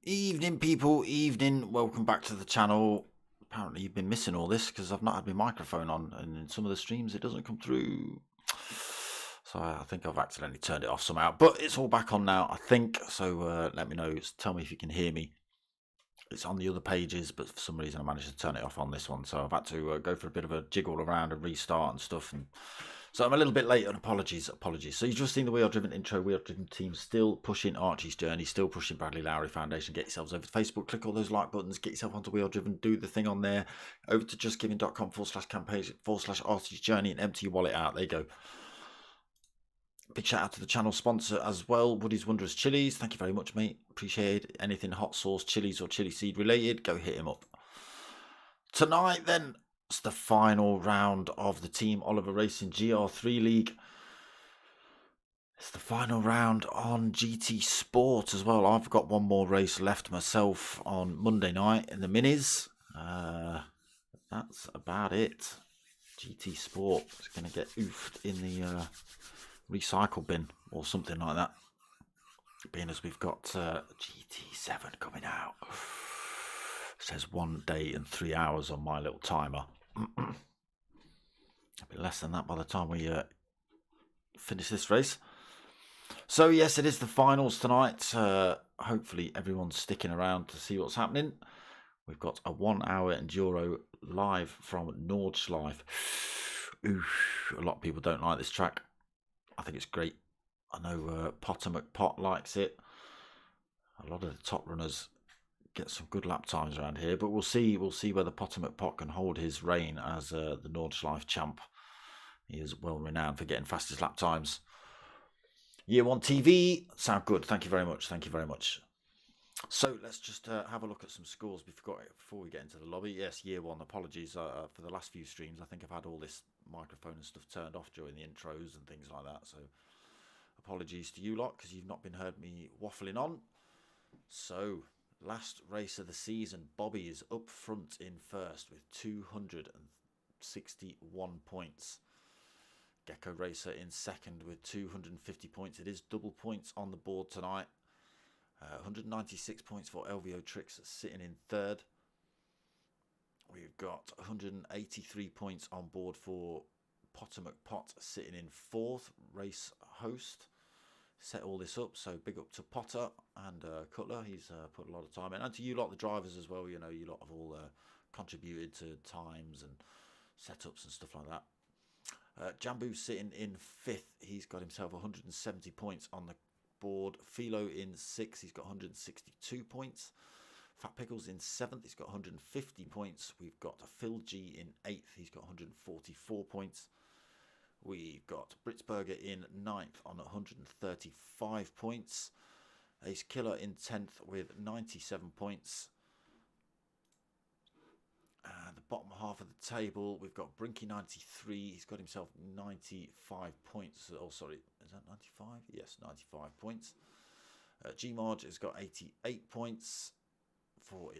Evening people, evening, welcome back to the channel. Apparently you've been missing all this because I've not had my microphone on, and in some of the streams it doesn't come through. So I think I've accidentally turned it off somehow, but it's all back on now, I think. So let me know, tell me if you can hear me. It's on the other pages, but for some reason I managed to turn it off on this one, so I've had to go for a bit of a jiggle around and restart and stuff, and so I'm a little bit late, and apologies. So you've just seen the Wheel Driven intro. Wheel Driven team still pushing Archie's journey, still pushing Bradley Lowry Foundation. Get yourselves over to Facebook, click all those like buttons, get yourself onto Wheel Driven, do the thing on there, over to justgiving.com/campaign/Archie's journey, and empty your wallet out. There you go. Big shout out to the channel sponsor as well, Woody's Wondrous Chilies. Thank you very much, mate. Appreciate it. Anything hot sauce, chilies, or chili seed related, go hit him up. Tonight, then, it's the final round of the Team Oliver Racing GR3 League. It's the final round on GT Sport as well. I've got one more race left myself on Monday night in the minis. That's about it. GT Sport is going to get oofed in the recycle bin or something like that, being as we've got GT7 coming out. It says 1 day and 3 hours on my little timer. It'll be less than that by the time we finish this race. So yes, it is the finals tonight. Hopefully everyone's sticking around to see what's happening. We've got a 1 hour enduro live from Nordshliefe. Oof, a lot of people don't like this track. I think it's great. I know Potter McPot likes it. A lot of the top runners get some good lap times around here, but we'll see. We'll see whether Potter McPot can hold his reign as the Nordshliefe champ. He is well renowned for getting fastest lap times. Year One TV, sound good. Thank you very much. Thank you very much. So let's just have a look at some scores before we get into the lobby. Yes, Year One. Apologies for the last few streams. I think I've had all this microphone and stuff turned off during the intros and things like that. So apologies to you lot because you've not been heard me waffling on. So last race of the season, Bobby is up front in first with 261 points. Gecko Racer in second with 250 points. It is double points on the board tonight. 196 points for LVO Tricks sitting in third. We've got 183 points on board for Potter McPot sitting in fourth. Race host set all this up, so big up to Potter and Cutler. He's put a lot of time in, and to you lot, the drivers as well. You know, you lot have all contributed to times and setups and stuff like that. Jambu's sitting in fifth. He's got himself 170 points on the board. Philo in sixth. He's got 162 points. Fat Pickles in seventh. He's got 150 points. We've got Phil G in eighth. He's got 144 points. We've got Britzberger in ninth on 135 points. Ace Killer in 10th with 97 points. And the bottom half of the table, we've got Brinky 93. He's got himself 95 points. Oh, sorry, is that 95? Yes, 95 points. Gmod has got 88 points for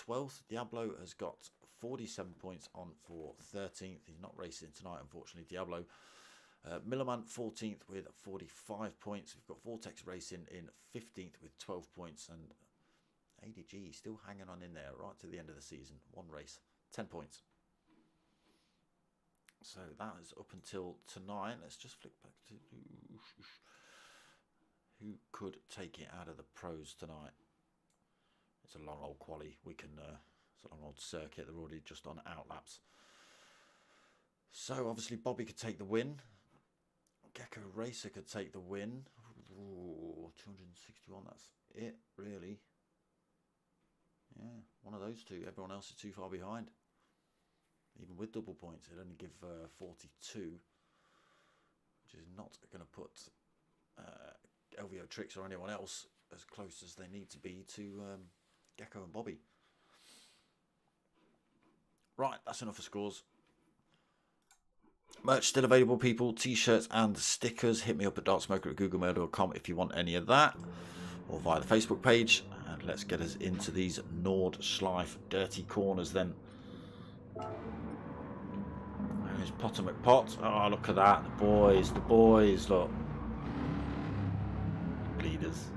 12th. Diablo has got 47 points on for 13th. He's not racing tonight, unfortunately, Diablo. Millerman 14th with 45 points. We've got Vortex Racing in 15th with 12 points. And ADG still hanging on in there right to the end of the season. One race, 10 points. So that is up until tonight. Let's just flick back to who could take it out of the pros tonight. It's a long old quali. We can. It's a long old circuit. They're already just on out laps. So obviously Bobby could take the win. Gecko Racer could take the win. Ooh, 261, that's it, really. Yeah, one of those two. Everyone else is too far behind. Even with double points, it'd only give 42, which is not going to put LVO Tricks or anyone else as close as they need to be to Gecko and Bobby. Right, that's enough for scores. Merch still available, people. T-shirts and stickers. Hit me up at darksmoker@googlemail.com if you want any of that, or via the Facebook page. And let's get us into these Nordshliefe dirty corners then. There's Potter McPot. Oh, look at that. The boys, look. Bleeders.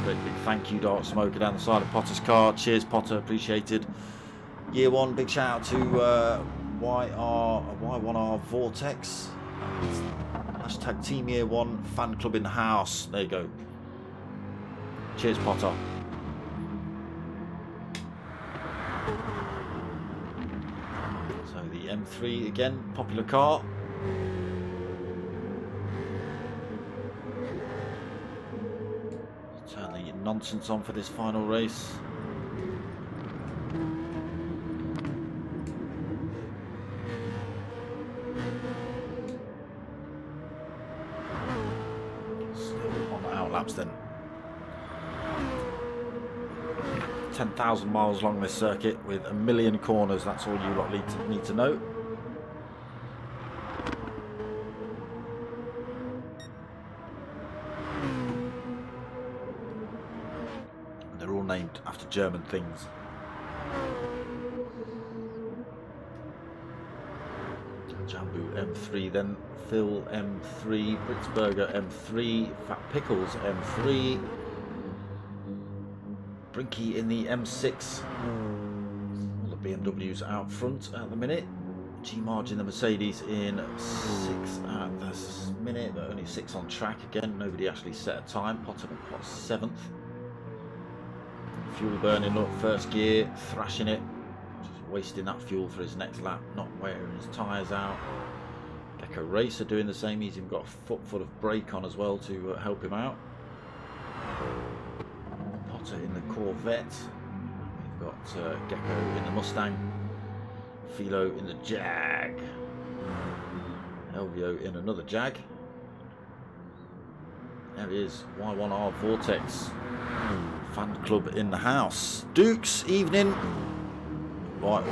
Great big thank you, Dark Smoker, down the side of Potter's car. Cheers, Potter. Appreciated. Year one, big shout out to Y1R Vortex. Hashtag Team Year One Fan Club in the house. There you go. Cheers, Potter. So the M3 again, popular car. Turn the nonsense on for this final race. Still on the outlaps then. 10,000 miles along this circuit with a million corners. That's all you lot need to know. And they're all named after German things. Jambu M3 then, Phil M3, Britzberger M3, Fat Pickles M3, Brinky in the M6. All the BMWs out front at the minute. G-Margin the Mercedes in 6 at this minute, but only 6 on track again. Nobody actually set a time. Potter McPot 7th. Fuel burning up, first gear, thrashing it. Just wasting that fuel for his next lap, not wearing his tyres out. Gecko Racer doing the same. He's even got a foot full of brake on as well to help him out. Potter in the Corvette. We've got Gecko in the Mustang. Philo in the Jag. LVO in another Jag. There he is, Y1R Vortex. Fan club in the house. Dukes, evening. Why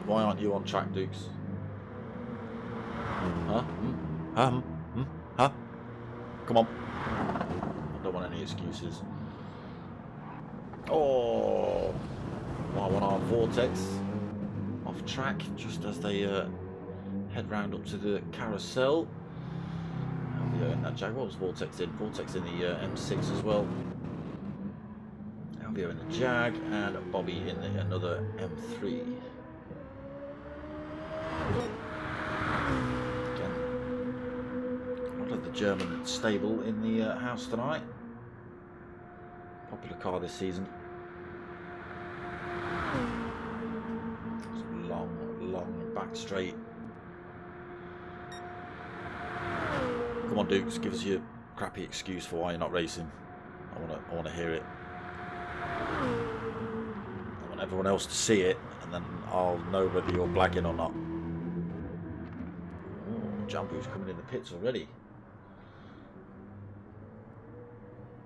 aren't you on track, Dukes? Huh? Huh? Come on. I don't want any excuses. Oh, Y1R Vortex off track just as they head round up to the carousel. LVO in that Jag. What was Vortex in? Vortex in the M6 as well. LVO in the Jag and Bobby in the another M3. Again, a lot of the German stable in the house tonight. Popular car this season. Long back straight. Come on, Dukes, give us your crappy excuse for why you're not racing. I want to hear it. I want everyone else to see it, and then I'll know whether you're blagging or not. Oh, Jambu's coming in the pits already.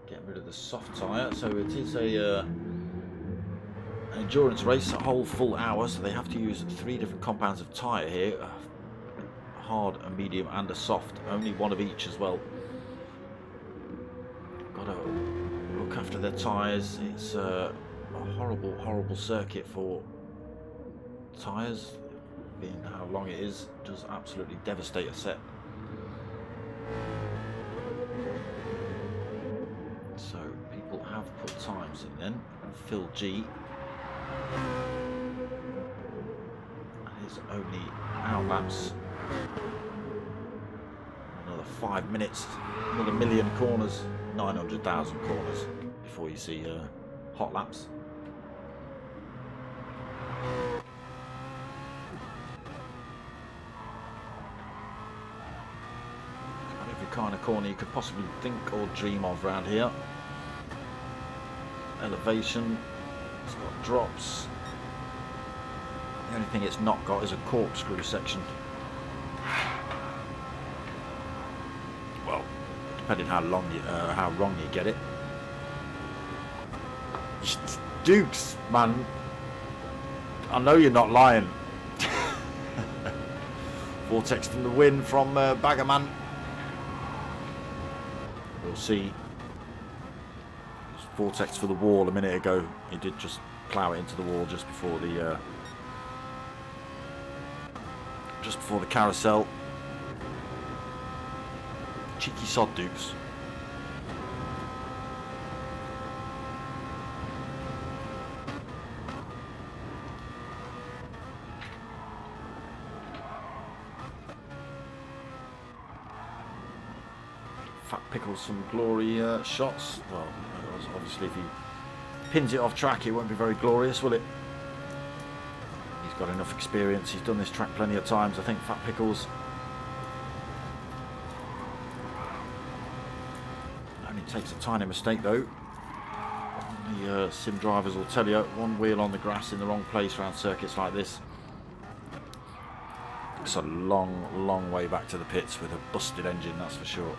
Getting rid of the soft tyre, so it is an endurance race, a whole full hour, so they have to use 3 different compounds of tyre here. A hard, a medium and a soft, only one of each as well. Got to look after their tyres. It's a horrible circuit for tyres, being how long it is. It does absolutely devastate a set. So people have put times in then. Phil G. His only outlaps. Another 5 minutes, another million corners, 900,000 corners before you see hot laps. kind of corner you could possibly think or dream of around here. Elevation, it's got drops. The only thing it's not got is a corkscrew section. Well, depending how wrong you get it. Dukes, man, I know you're not lying. Vortex from the wind from Baggerman. We'll see. Vortex for the wall a minute ago. He did just plough it into the wall just before the carousel. Cheeky sod, Dukes. Fat Pickles some glory shots. Well, obviously if he pins it off track it won't be very glorious, will it? He's got enough experience, he's done this track plenty of times, I think, Fat Pickles. Only takes a tiny mistake though. The sim drivers will tell you, one wheel on the grass in the wrong place around circuits like this. It's a long way back to the pits with a busted engine, that's for sure.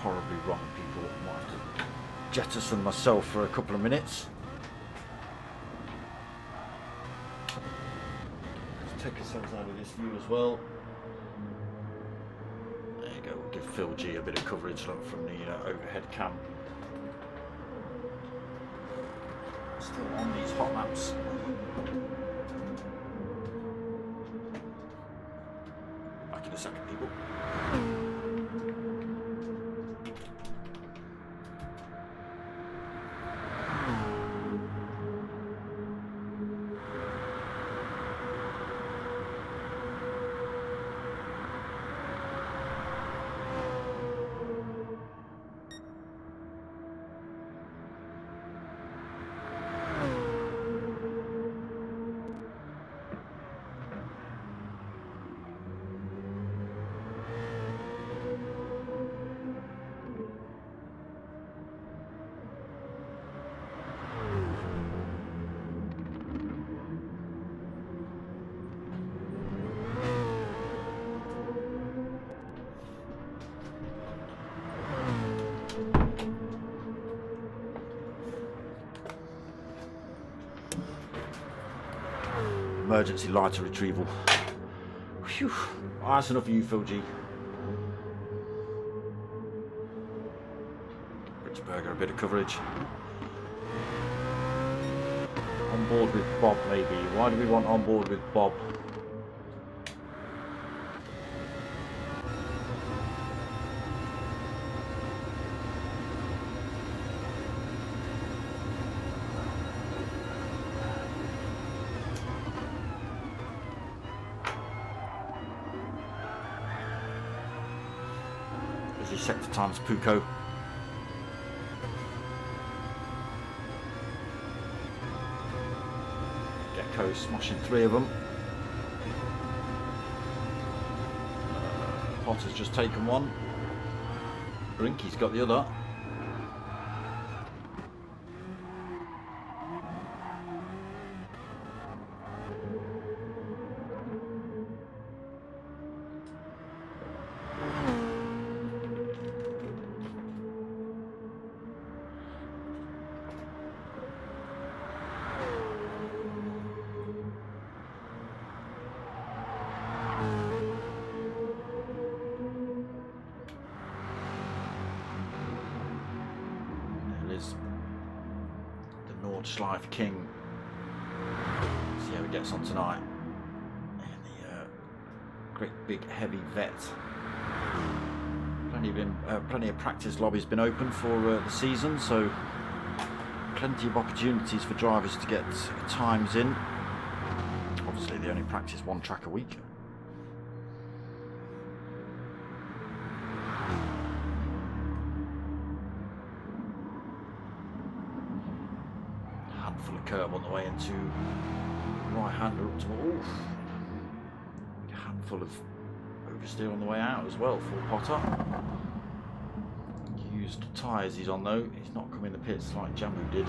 Horribly wrong, people. I might have to jettison myself for a couple of minutes. Let's take ourselves out of this view as well. There you go, we'll give Phil G a bit of coverage from the overhead cam. Still on these hot laps. Back in a second, people. Emergency lighter retrieval. Whew. Oh, that's enough of you, Phil G. Richburger, a bit of coverage. On board with Bob, maybe. Why do we want on board with Bob? Sector times Puko. Gecko smashing 3 of them. Potter's just taken one. Brinky's got the other. The Nordshliefe King. See how he gets on tonight. And the great big heavy vet. Plenty of practice lobbies been open for the season, so plenty of opportunities for drivers to get times in. Obviously they only practice one track a week. Handful of curb on the way into right-hander up to a handful of oversteer on the way out as well for Potter. Used tyres he's on though. He's not come in the pits like Jambu did.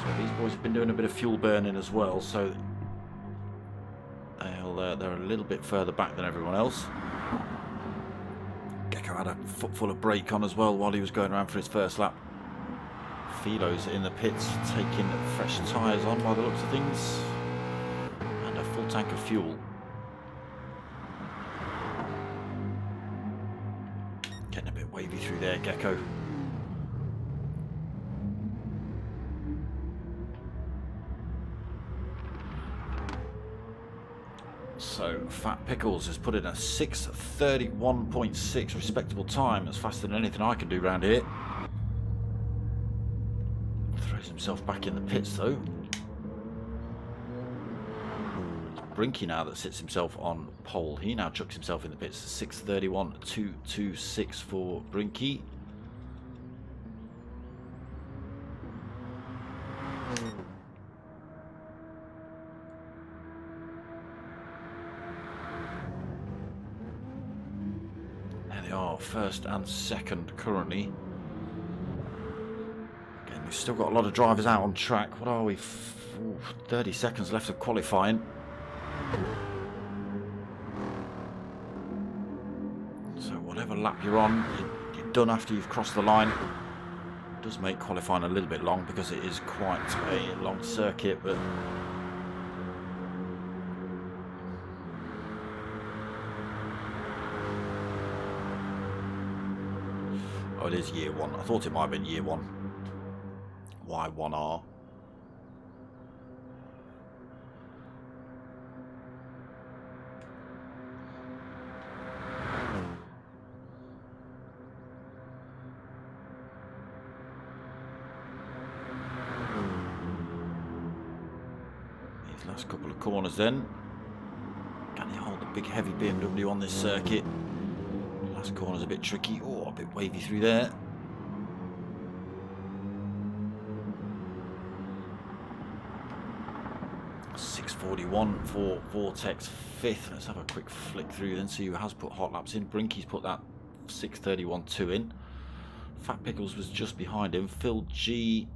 So these boys have been doing a bit of fuel burning as well, so they're a little bit further back than everyone else. Gecko had a footful of brake on as well while he was going around for his first lap. Philo's in the pits taking fresh tyres on by the looks of things, and a full tank of fuel. Getting a bit wavy through there, Gecko. So Fat Pickles has put in a 6:31.6, respectable time. That's faster than anything I can do around here. Throws himself back in the pits though. It's Brinky now that sits himself on pole. He now chucks himself in the pits. 6:31.226 for Brinky. First and second currently. Again, we've still got a lot of drivers out on track. What are we? 30 seconds left of qualifying. So whatever lap you're on, you're done after you've crossed the line. It does make qualifying a little bit long because it is quite a long circuit, but oh, it is year one. I thought it might have been year one. Y1R. These last couple of corners then. Can he hold the big heavy BMW on this circuit? Last corner's a bit tricky. Oh, a bit wavy through there. .641 for Vortex 5th. Let's have a quick flick through then, see who has put hot laps in. Brinky's put that 6:31.2 in. Fat Pickles was just behind him. Phil G.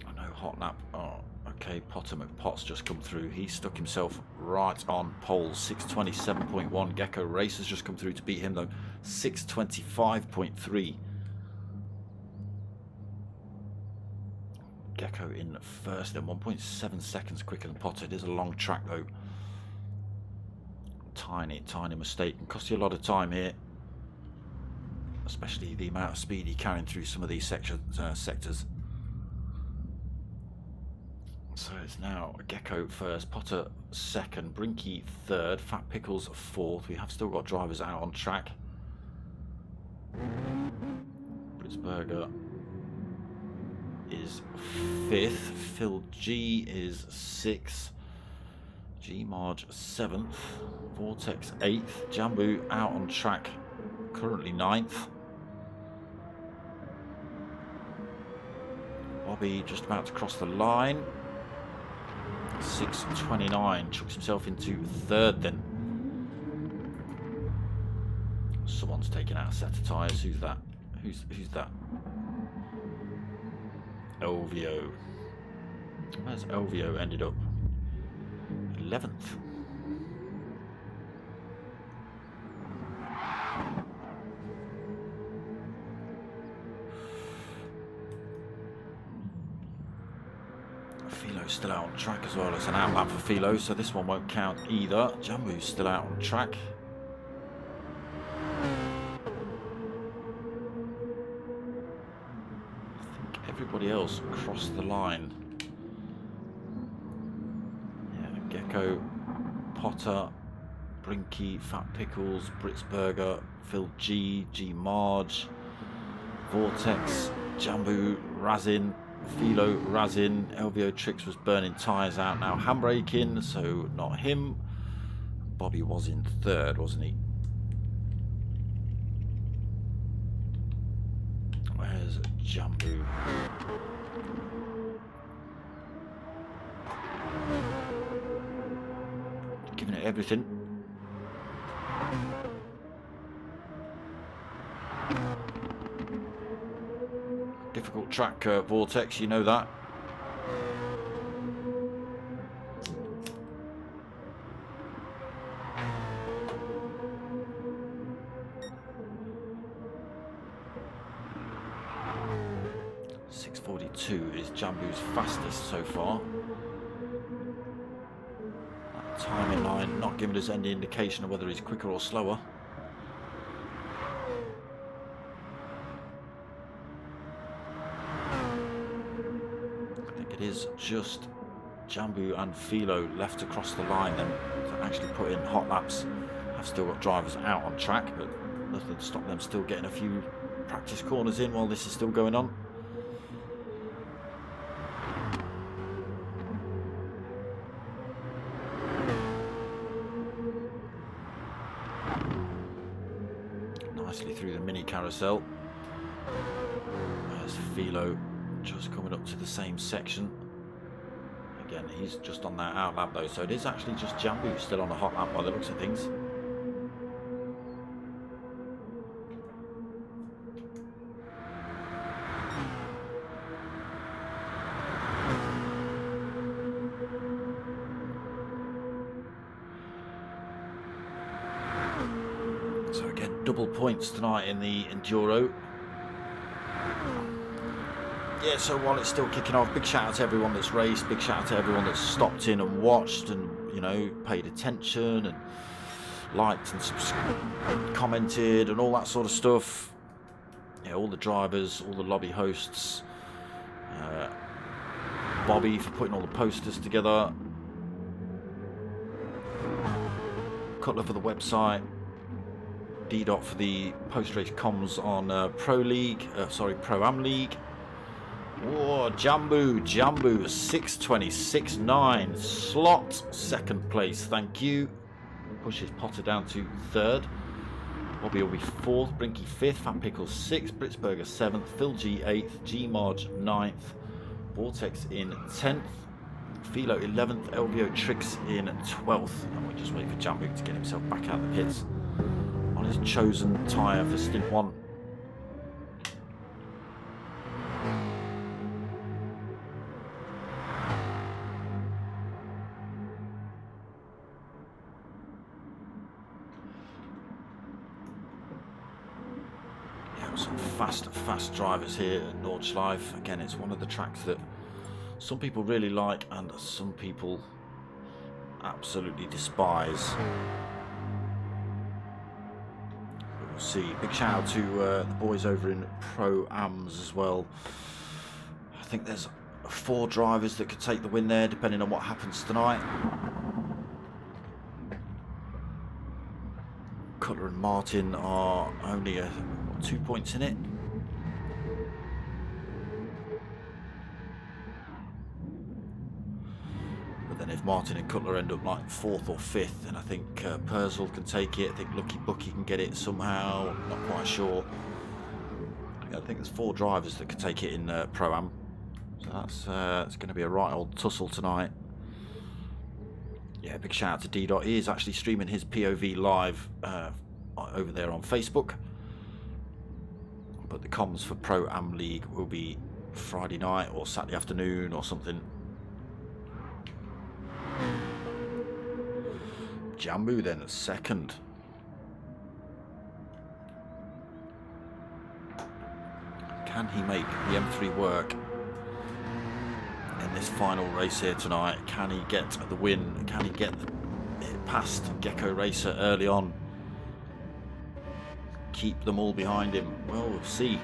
Oh, no hot lap. Oh, okay. Potter McPot's just come through. He stuck himself right on pole. 6:27.1. Gecko Race has just come through to beat him though. 6:25.3. Gecko in first and 1.7 seconds quicker than Potter. It is a long track though. Tiny mistake. Can cost you a lot of time here. Especially the amount of speed you're carrying through some of these sectors. So it's now Gecko first, Potter second, Brinky third, Fat Pickles fourth. We have still got drivers out on track. Britzberger is fifth, Phil G is sixth, G Marge seventh, Vortex eighth, Jambu out on track currently ninth. Bobby just about to cross the line. 6:29, chucks himself into third then. Someone's taken out a set of tyres. Who's that? Who's that? Elvio. Where's Elvio ended up? 11th. Philo's still out on track as well. It's an out lap for Philo, so this one won't count either. Jambu's still out on track. I think everybody else crossed the line. Yeah, Gecko, Potter, Brinky, Fat Pickles, Britsburger, Phil G, G Marge, Vortex, Jambu, Razin, Philo, Razin, LVO Tricks was burning tyres out, now handbraking, so not him. Bobby was in third, wasn't he? Where's Jambu? Giving it everything. Difficult track, Vortex, you know that. .642 is Jambu's fastest so far. That timing line not giving us any indication of whether he's quicker or slower. It is just Jambu and Philo left across the line then to actually put in hot laps. I've still got drivers out on track, but nothing to stop them still getting a few practice corners in while this is still going on. Nicely through the mini carousel. There's Philo. Just coming up to the same section. Again, he's just on that out lap though, so it is actually just Jambu still on a hot lap by the looks of things. So again, double points tonight in the Enduro. Yeah, so while it's still kicking off, big shout out to everyone that's raced, big shout out to everyone that's stopped in and watched and, you know, paid attention and liked and commented and all that sort of stuff. Yeah, all the drivers, all the lobby hosts, Bobby for putting all the posters together, Cutler for the website, D-Dot for the post-race comms on Pro-Am League. Whoa, Jambu, 6:26.9, slot second place, thank you. Pushes Potter down to third. Bobby will be fourth, Brinky fifth, Fat Pickles sixth, Britsburger seventh, Phil G eighth, G Marge ninth, Vortex in 10th, Philo 11th, LVO Tricks in 12th, and we just wait for Jambu to get himself back out of the pits on his chosen tyre for stint 1. Some fast drivers here at Nordshliefe. Again, it's one of the tracks that some people really like and some people absolutely despise. But we'll see. Big shout out to the boys over in Pro-Ams as well. I think there's 4 drivers that could take the win there, depending on what happens tonight. Cutler and Martin are only 2 points in it. But then if Martin and Cutler end up like 4th or 5th, then I think Purcell can take it. I think Lucky Bucky can get it somehow. Not quite sure. I think there's 4 drivers that could take it in Pro-Am. So that's it's going to be a right old tussle tonight. Yeah, big shout out to D-Dot. He is actually streaming his POV live over there on Facebook. But the comms for Pro-Am League will be Friday night or Saturday afternoon or something. Jambu then at second. Can he make the M3 work in this final race here tonight? Can he get the win? Can he get it past Gecko Racer early on? Keep them all behind him? Well, we'll see.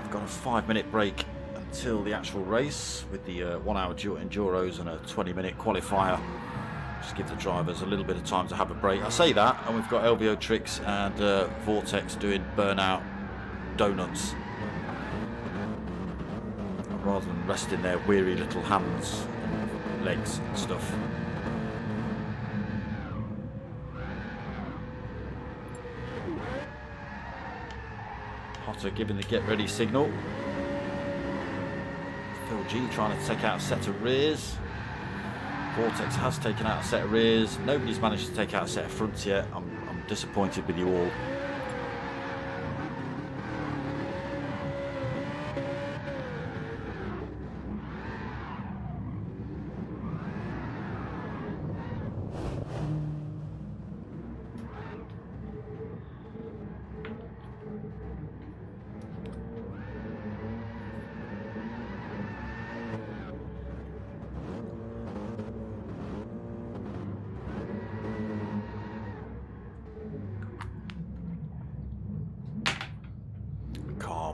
I've got a 5-minute break and till the actual race with the 1 hour enduros and a 20-minute qualifier. Just give the drivers a little bit of time to have a break. I say that, and we've got LVO Tricks and Vortex doing burnout donuts rather than resting their weary little hands and legs and stuff. Potter giving the get ready signal. Phil G trying to take out a set of rears. Vortex has taken out a set of rears. Nobody's managed to take out a set of fronts yet. I'm disappointed with you all.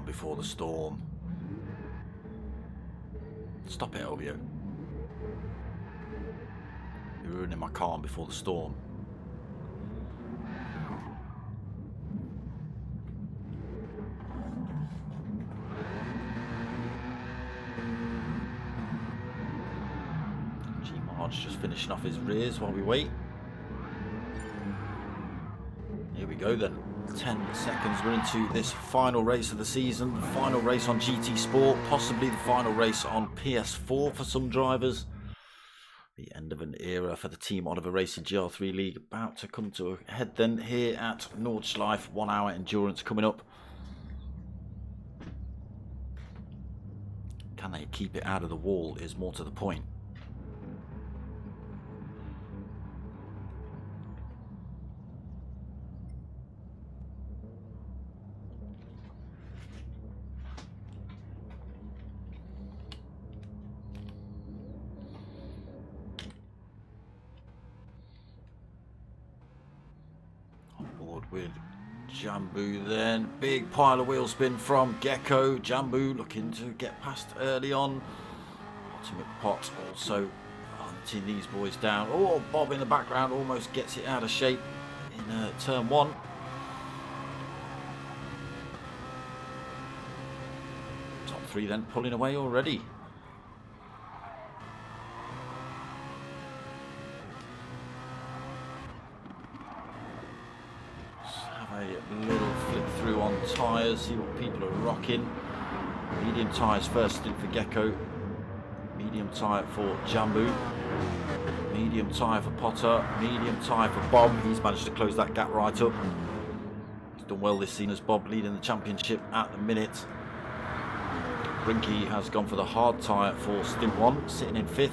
Before the storm. Stop it, Elvio. You're ruining my calm before the storm. G-Marge just finishing off his rears while we wait. Here we go then. 10 seconds, we're into this final race of the season, the final race on GT Sport, possibly the final race on PS4 for some drivers. The end of an era for the Team Oliver Racing GR3 League about to come to a head then here at Nordshliefe. 1 hour endurance coming up. Can they keep it out of the wall is more to the point. With Jambu then, big pile of wheel spin from Gecko. Jambu looking to get past early on. Ultimate Pot also hunting these boys down. Oh, Bob in the background almost gets it out of shape in turn 1. Top 3 then pulling away already. A little flick through on tyres, see what people are rocking. Medium tyres first in for Gecko. Medium tyre for Jambu. Medium tyre for Potter. Medium tyre for Bob. He's managed to close that gap right up. He's done well this season as Bob leading the championship at the minute. Brinky has gone for the hard tyre for stint 1, sitting in 5th.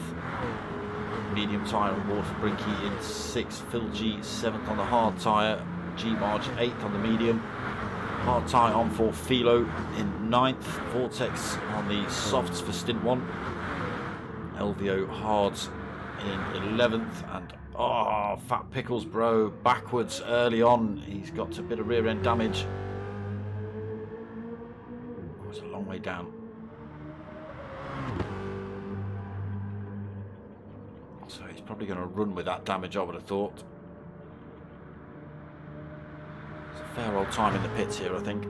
Medium tyre on board for Brinky in 6th. Phil G 7th on the hard tyre. G-Marge 8th on the medium. Hard tyre on for Philo in 9th. Vortex on the softs for stint 1. LVO hards in 11th. And oh, Fat Pickles bro, backwards early on. He's got a bit of rear end damage. Oh, it's a long way down. So he's probably going to run with that damage, I would have thought. Fair old time in the pits here, I think.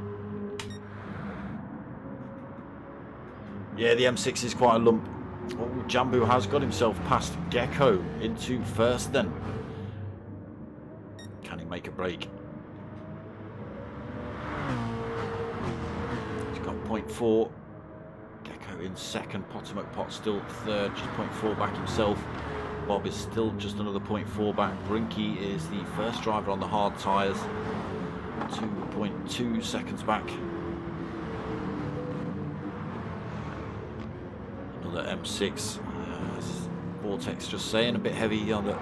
Yeah, the M6 is quite a lump. Oh, Jambu has got himself past Gecko into first then. Can he make a break? He's got 0.4. Gecko in second. Potomac Pot still third, just 0.4 back himself. Bob is still just another 0.4 back. Brinky is the first driver on the hard tyres. 2.2 seconds back. Another M6. Vortex just saying, a bit heavy on the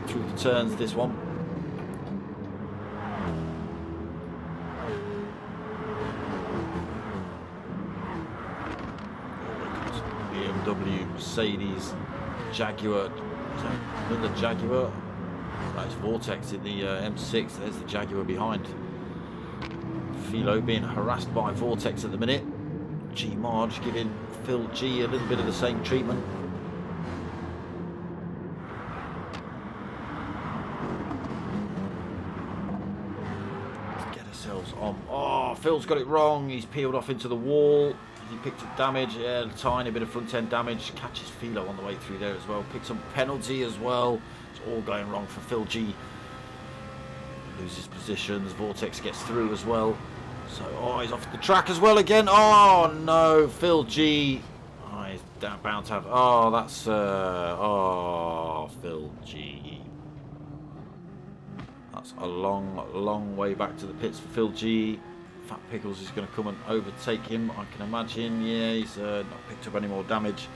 through the turns this one. BMW, Mercedes, Jaguar. Another Jaguar. That's Vortex in the M6. There's the Jaguar behind. Philo being harassed by Vortex at the minute. G-Marge giving Phil G, a little bit of the same treatment. Let's get ourselves on. Oh, Phil's got it wrong. He's peeled off into the wall. He picked up damage, yeah, a tiny bit of front end damage. Catches Philo on the way through there as well. Picks up penalty as well. It's all going wrong for Phil G. Loses positions. Vortex gets through as well. So, oh, he's off the track as well again. Oh no, Phil G. Oh, he's bound to have. Oh, that's. Oh, Phil G. That's a long way back to the pits for Phil G. Fat Pickles is going to come and overtake him, I can imagine. Yeah, he's not picked up any more damage.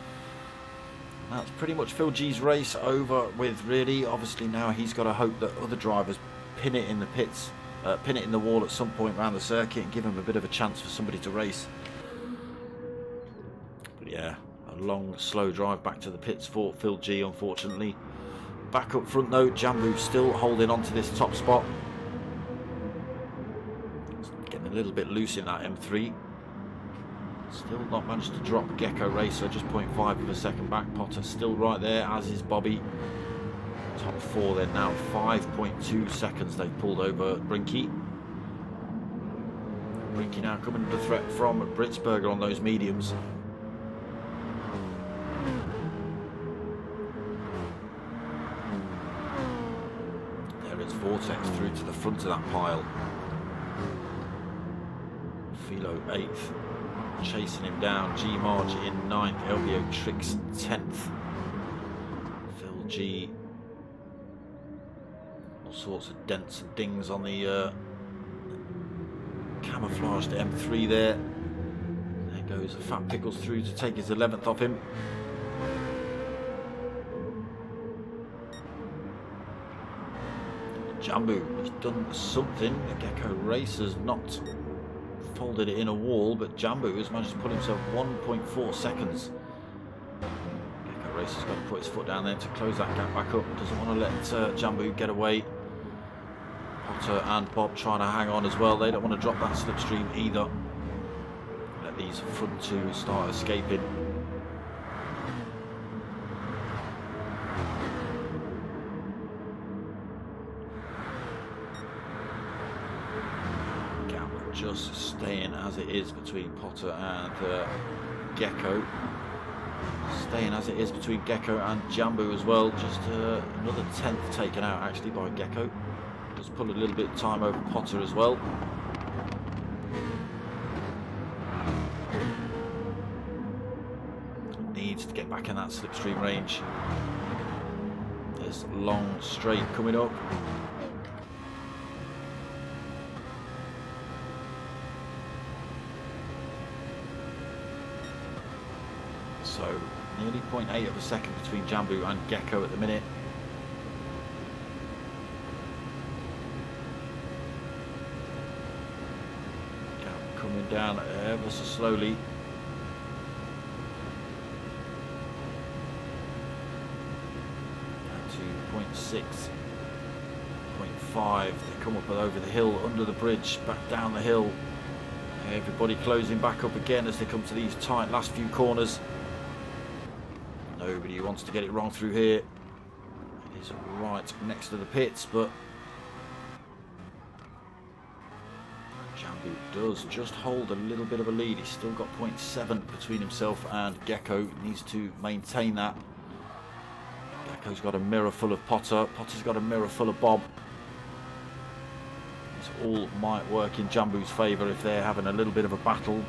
That's pretty much Phil G's race over with, really. Obviously now he's got to hope that other drivers pin it in the pits, pin it in the wall at some point around the circuit and give him a bit of a chance for somebody to race. But yeah, a long, slow drive back to the pits for Phil G, unfortunately. Back up front though, Jambu still holding on to this top spot. A little bit loose in that M3. Still not managed to drop Gecko Racer, just 0.5 of a second back. Potter still right there, as is Bobby. Top four then now, 5.2 seconds they've pulled over Brinky. Brinky now coming under threat from Britzberger on those mediums. There is Vortex through to the front of that pile. Philo 8th, chasing him down. G Marge in 9th, LBO Tricks 10th. Phil G, all sorts of dents and dings on the camouflaged M3 there. There goes the Fat Pickles through to take his 11th off him. Jambu, he's done something. The Gecko Racer's not folded it in a wall, but Jambu has managed to put himself 1.4 seconds. Gecko Racer's got to put his foot down there to close that gap back up. Doesn't want to let Jambu get away. Potter and Bob trying to hang on as well. They don't want to drop that slipstream either. Let these front two start escaping. Just staying as it is between Potter and Gecko. Staying as it is between Gecko and Jambu as well. Just another 10th taken out actually by Gecko. Just pull a little bit of time over Potter as well. Needs to get back in that slipstream range. There's a long straight coming up. So nearly 0.8 of a second between Jambu and Gecko at the minute. Gap coming down ever so slowly. Down to 0.6, 0.5. They come up over the hill, under the bridge, back down the hill. Everybody closing back up again as they come to these tight last few corners. Nobody wants to get it wrong through here. It is right next to the pits, but Jambu does just hold a little bit of a lead. He's still got 0.7 between himself and Gecko. He needs to maintain that. Gecko's got a mirror full of Potter. Potter's got a mirror full of Bob. This all might work in Jambu's favour if they're having a little bit of a battle.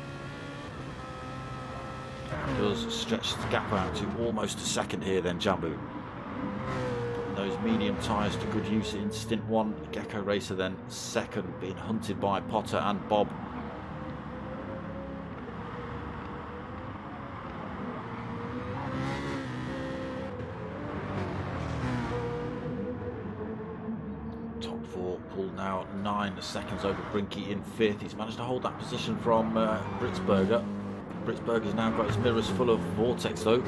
Does stretch the gap out to almost a second here then, Jambu. Putting those medium tyres to good use in stint 1. Gecko Racer then second, being hunted by Potter and Bob. Top four pulled now 9 seconds over Brinky in 5th. He's managed to hold that position from Britzberger. Britzberger's now got his mirrors full of Vortex though.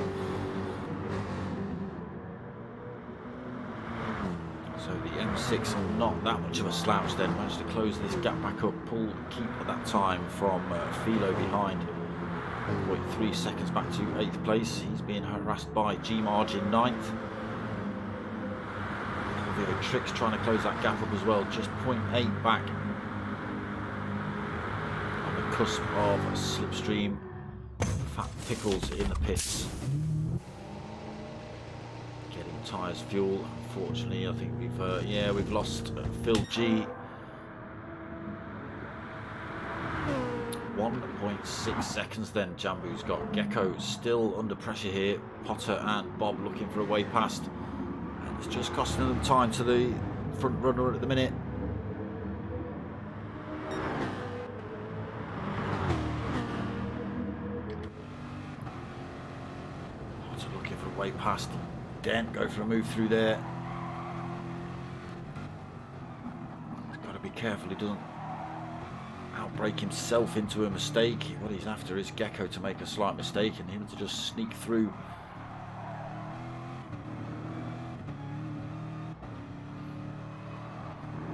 So the M6 not that much of a slouch then. Managed to close this gap back up, keep at that time from Philo behind. 0.3 seconds back to 8th place. He's being harassed by G-Marge in 9th. Elvio Tricks trying to close that gap up as well, just 0.8 back. On the cusp of slipstream. Fat Pickles in the pits. Getting tyres, fuel. Unfortunately, I think we've lost Phil G. 1.6 seconds then. Jambu's got Gecko still under pressure here. Potter and Bob looking for a way past. And it's just costing them time to the front runner at the minute. Potter looking for a way past. Dent go for a move through there. He's got to be careful he doesn't outbreak himself into a mistake. What he's after is Gecko to make a slight mistake and him to just sneak through.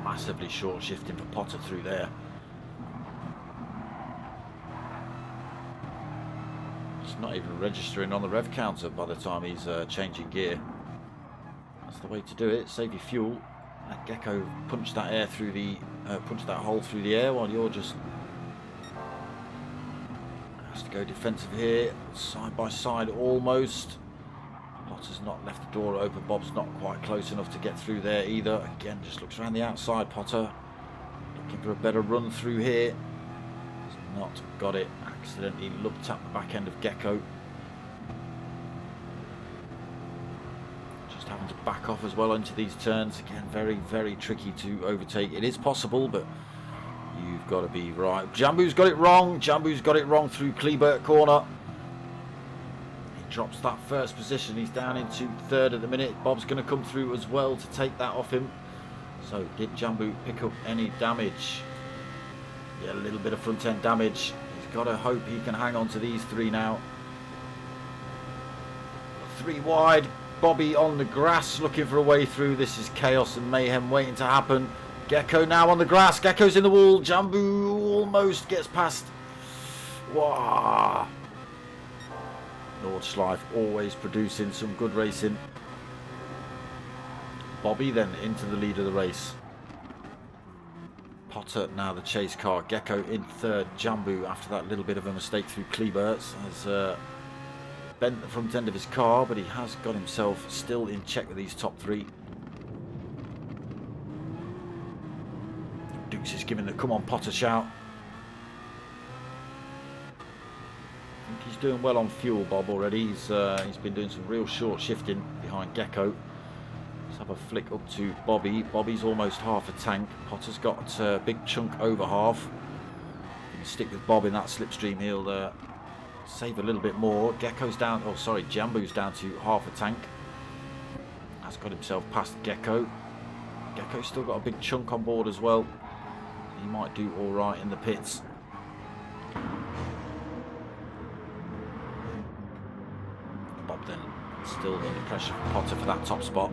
Massively short shifting for Potter through there. It's not even registering on the rev counter by the time he's changing gear. That's the way to do it. Save your fuel. Let Gecko punch that air through the punch that hole through the air while you're just has to go defensive here, side by side almost. Potter's not left the door open. Bob's not quite close enough to get through there either. Again, just looks around the outside. Potter looking for a better run through here. Has not got it. Accidentally looked at the back end of Gecko. Just having to back off as well into these turns. Again, very, very tricky to overtake. It is possible, but you've got to be right. Jambu's got it wrong. Jambu's got it wrong through Kleebert corner. He drops that first position. He's down into 3rd at the minute. Bob's going to come through as well to take that off him. So did Jambu pick up any damage? Yeah, a little bit of front end damage. He's got to hope he can hang on to these 3 now. 3 wide. Bobby on the grass looking for a way through. This is chaos and mayhem waiting to happen. Gecko now on the grass. Gecko's in the wall. Jambu almost gets past. Wow. Nordshliefe always producing some good racing. Bobby then into the lead of the race. Potter now the chase car. Gecko in 3rd. Jambu after that little bit of a mistake through Kleeberts has bent the front end of his car, but he has got himself still in check with these top 3. Dukes is giving the come on Potter shout. I think he's doing well on fuel, Bob, already. He's been doing some real short shifting behind Gecko. Let's have a flick up to Bobby. Bobby's almost half a tank. Potter's got a big chunk over half. You can stick with Bob in that slipstream. He'll save a little bit more. Gecko's down, oh sorry, Jambu's down to half a tank. Has got himself past Gecko. Gecko's still got a big chunk on board as well. He might do all right in the pits. Bob then still under pressure from Potter for that top spot.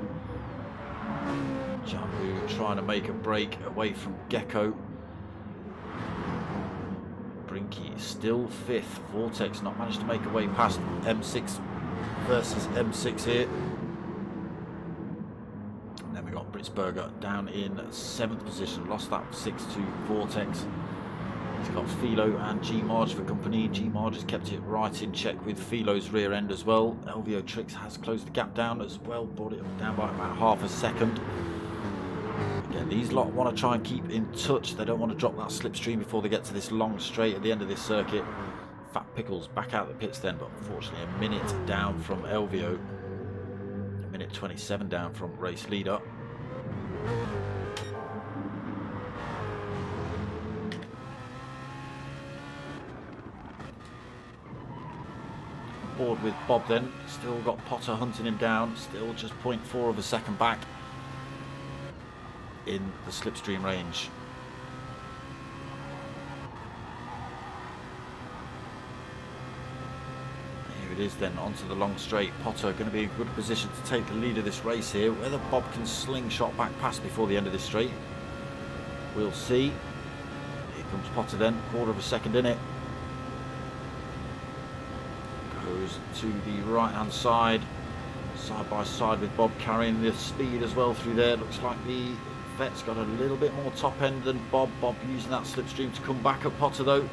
Jambu trying to make a break away from Gecko. Brinky still 5th. Vortex not managed to make a way past M6 versus M6 here. And then we got Britzberger down in 7th position. Lost that 6 to Vortex. He's got Philo and G-Marge for company. G-Marge has kept it right in check with Philo's rear end as well. Elvio Tricks has closed the gap down as well. Brought it down by about half a second. Again, these lot want to try and keep in touch. They don't want to drop that slipstream before they get to this long straight at the end of this circuit. Fat Pickles back out the pits then, but unfortunately a minute down from Elvio. A minute 27 down from race leader. Board with Bob then. Still got Potter hunting him down. Still just 0.4 of a second back in the slipstream range. Here it is then onto the long straight. Potter going to be in good position to take the lead of this race here. Whether Bob can slingshot back past before the end of this straight, we'll see. Here comes Potter then, 1/4 of a second in it. goes to the right hand side by side with Bob, carrying the speed as well through there. Looks like the vet's got a little bit more top end than Bob. Bob using that slipstream to come back at Potter though.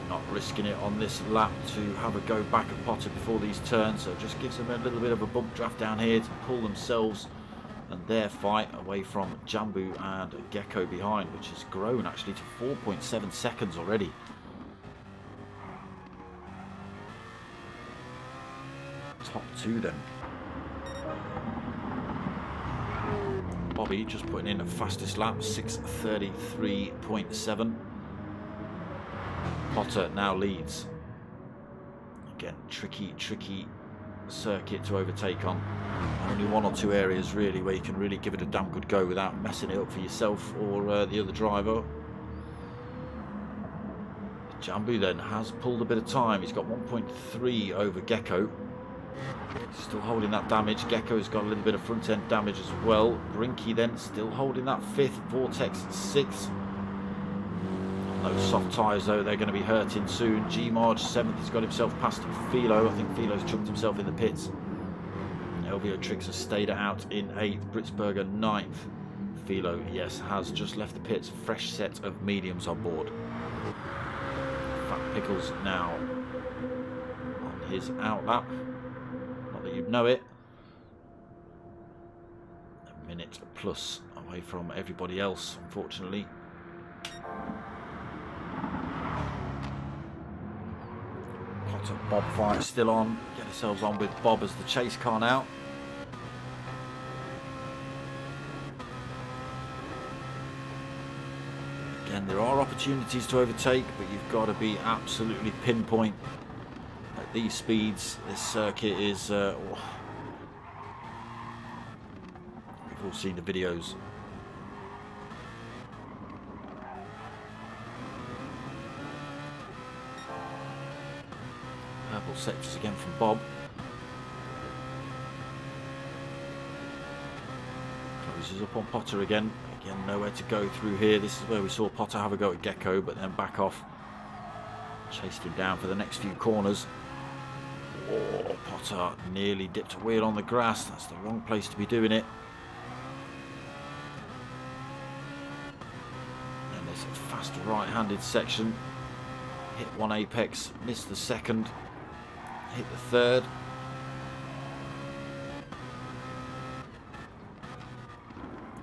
Not risking it on this lap to have a go back at Potter before these turns, so it just gives them a little bit of a bump draft down here to pull themselves and their fight away from Jambu and Gecko behind, which has grown actually to 4.7 seconds already. Top two then. Bobby just putting in a fastest lap, 6:33.7. Potter now leads. Again, tricky circuit to overtake on. Only one or two areas really where you can really give it a damn good go without messing it up for yourself or the other driver. Jambu then has pulled a bit of time. He's got 1.3 over Gecko. Still holding that damage. Gecko's got a little bit of front end damage as well. Brinky then still holding that 5th. Vortex 6th. Those soft tyres though, they're going to be hurting soon. G-Marge 7th, he's got himself past Philo. I think Philo's chucked himself in the pits. LVO Tricks has stayed out in 8th. Britsberger 9th. Philo, yes, has just left the pits. Fresh set of mediums on board. Fat Pickles now on his out lap. Not that you'd know it. A minute plus away from everybody else, unfortunately. Potter Bob fight still on. Get ourselves on with Bob as the chase car now. Again, there are opportunities to overtake, but you've got to be absolutely pinpoint at these speeds. This circuit is we've all seen the videos. Purple sectors again from Bob. Closes up on Potter again. Again, nowhere to go through here. This is where we saw Potter have a go at Gecko, but then back off. Chased him down for the next few corners. Oh, Potter nearly dipped a wheel on the grass. That's the wrong place to be doing it. And there's a fast right-handed section. Hit one apex, missed the second. Hit the third.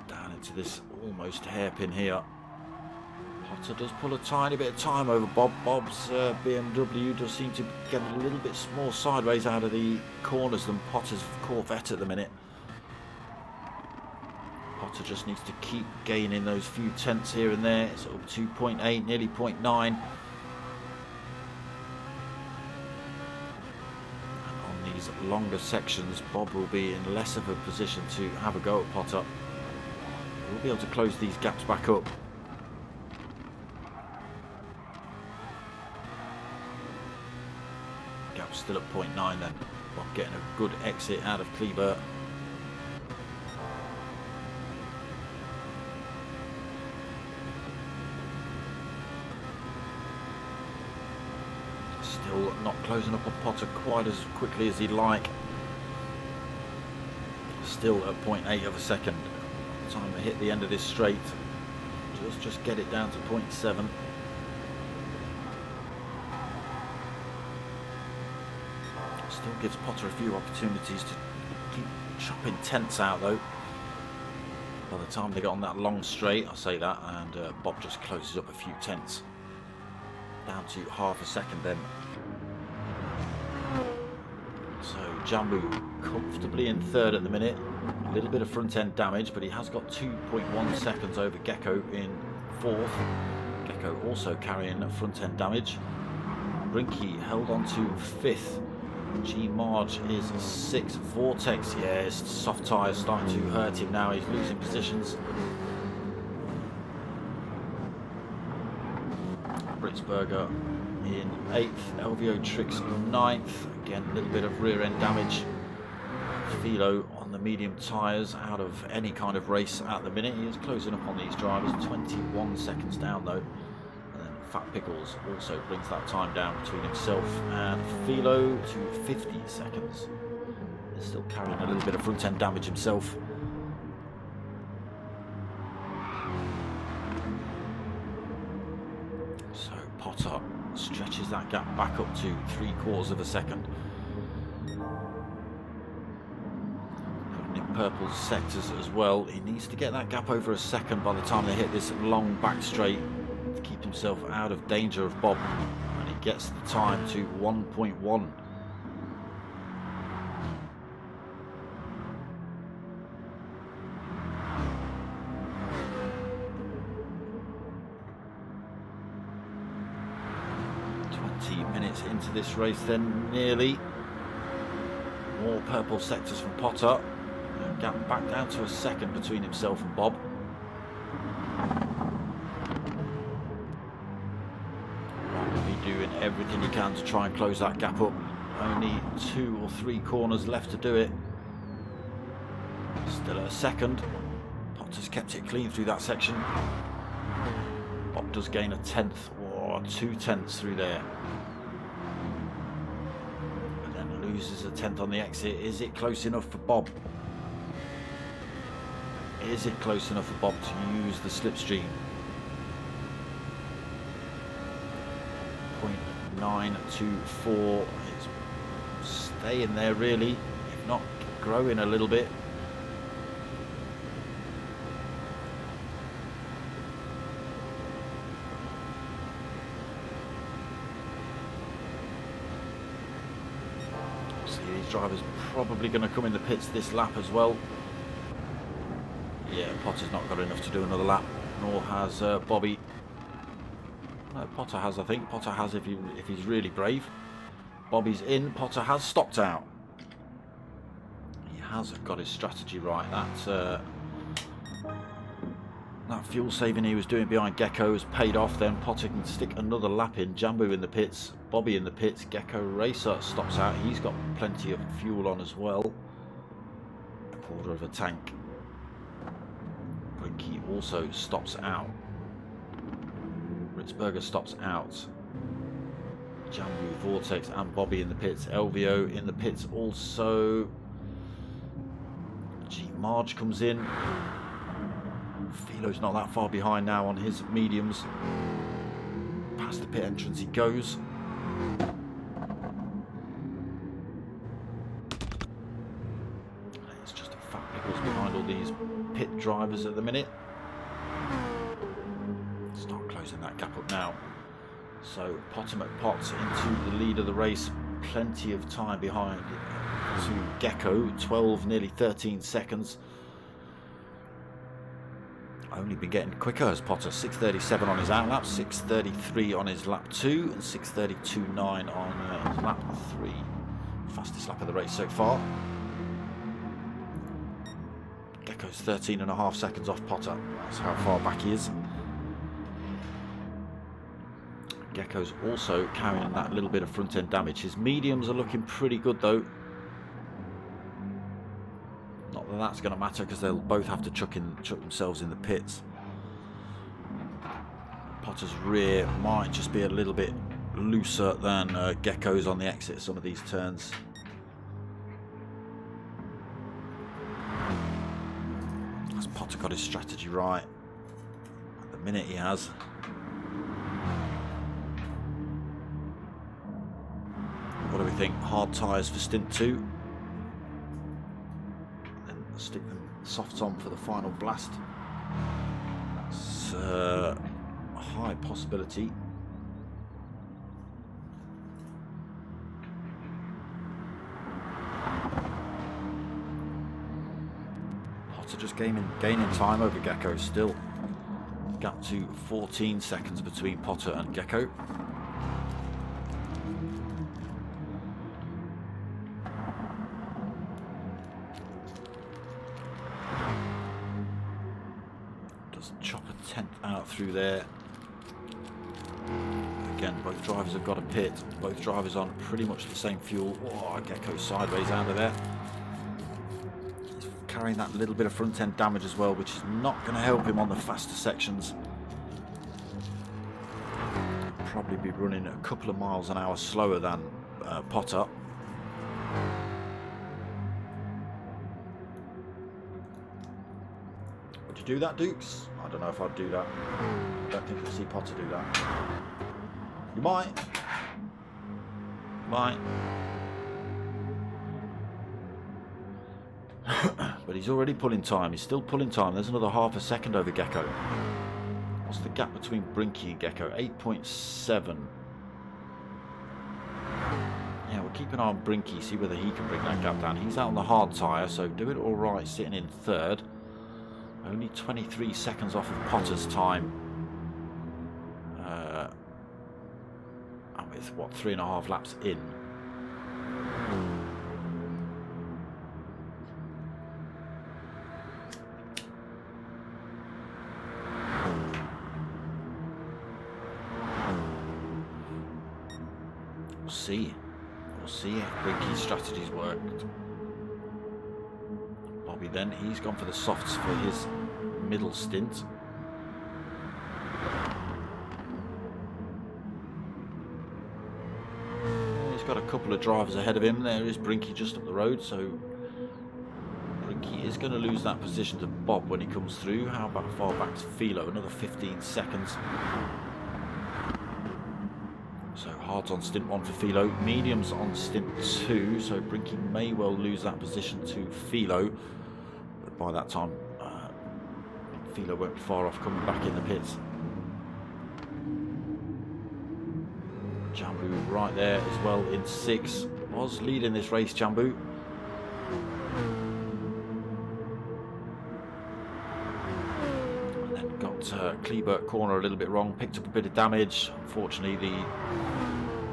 Down into this almost hairpin here. Potter does pull a tiny bit of time over Bob. Bob's BMW does seem to get a little bit more sideways out of the corners than Potter's Corvette at the minute. Potter just needs to keep gaining those few tenths here and there. It's up 2.8, nearly 0.9. Longer sections, Bob will be in less of a position to have a go at Potter. We'll be able to close these gaps back up. Gap's still at 0.9 then. Bob getting a good exit out of Kleber. Still not closing up on Potter quite as quickly as he'd like. Still at 0.8 of a second. Time to hit the end of this straight. Just get it down to 0.7. Still gives Potter a few opportunities to keep chopping tenths out though. By the time they get on that long straight, I'll say that, and Bob just closes up a few tenths. Down to half a second then. So Jambu comfortably in third at the minute. A little bit of front end damage, but he has got 2.1 seconds over Gecko in fourth. Gecko also carrying front end damage. Brinky held on to fifth. G-Marge is sixth. Vortex, yeah, his soft tyres starting to hurt him now. He's losing positions. Britsberger in 8th, LVO Tricks 9th. Again, a little bit of rear end damage. Philo on the medium tyres, out of any kind of race at the minute. He is closing up on these drivers, 21 seconds down though. And then Fat Pickles also brings that time down between himself and Philo to 50 seconds. He's still carrying a little bit of front end damage himself. So Potter stretches that gap back up to 3/4 of a second. Putting in purple sectors as well. He needs to get that gap over a second by the time they hit this long back straight to keep himself out of danger of Bob. And he gets the time to 1.1. Minutes into this race then, nearly. More purple sectors from Potter. Gap back down to a second between himself and Bob. Bob will be doing everything he can to try and close that gap up. Only 2 or 3 corners left to do it. Still at a second. Potter's kept it clean through that section. Bob does gain a 1/10 or 2/10 through there. Loses a 1/10 on the exit. Is it close enough for Bob? Is it close enough for Bob to use the slipstream? 0.924. It's staying there really, if not growing a little bit. These drivers probably going to come in the pits this lap as well. Yeah, Potter's not got enough to do another lap, nor has Bobby. No, Potter has, I think. Potter has if he's really brave. Bobby's in. Potter has stopped out. He has got his strategy right. That fuel saving he was doing behind Gecko has paid off. Then Potter can stick another lap in. Jambu in the pits, Bobby in the pits. Gecko Racer stops out. He's got plenty of fuel on as well. 1/4 of a tank. Brinky also stops out. Ritzberger stops out. Jambu, Vortex and Bobby in the pits. LVO in the pits also. G Marge comes in. Philo's not that far behind now on his mediums. Past the pit entrance he goes. It's just a Fat Pickles behind all these pit drivers at the minute. Start closing that gap up now. So Potter McPotts into the lead of the race. Plenty of time behind to Gecko. 12, nearly 13 seconds. Only been getting quicker as Potter. 6:37 on his outlap, 6:33 on his lap 2 and 6:32.9 on his lap 3. Fastest lap of the race so far. Gecko's 13.5 seconds off Potter. That's how far back he is. Gecko's also carrying that little bit of front end damage. His mediums are looking pretty good though. Not that that's going to matter because they'll both have to chuck themselves in the pits. Potter's rear might just be a little bit looser than Gecko's on the exit of some of these turns. Has Potter got his strategy right? At the minute he has. What do we think? Hard tyres for stint 2. Stick them softs on for the final blast. That's a high possibility. Potter just gaining time over Gecko still. Gap to 14 seconds between Potter and Gecko. Chop a 10th out through there. Again, both drivers have got a pit. Both drivers on pretty much the same fuel. Oh, Gecko sideways out of there. He's carrying that little bit of front end damage as well, which is not going to help him on the faster sections. probably be running a couple of miles an hour slower than Potter. Would you do that, Dukes? I don't know if I'd do that. I don't think you'll see Potter do that. You might. Might. But he's already pulling time. He's still pulling time. There's another half a second over Gecko. What's the gap between Brinky and Gecko? 8.7. Yeah, we'll keep an eye on Brinky, see whether he can bring that gap down. He's out on the hard tyre, so do it all right sitting in third. Only 23 seconds off of Potter's time. And with, what, 3.5 laps in. We'll see if Brinky's strategies worked. Bobby then, he's gone for the softs for his middle stint. He's got a couple of drivers ahead of him. There is Brinky just up the road, so Brinky is going to lose that position to Bob when he comes through. How about far back to Philo? Another 15 seconds. So hards on stint 1 for Philo, mediums on stint 2, so Brinky may well lose that position to Philo, but by that time Philo won't be far off coming back in the pits. Jambu right there as well in 6, was leading this race, Jambu. Kleebert corner a little bit wrong, picked up a bit of damage. Unfortunately, the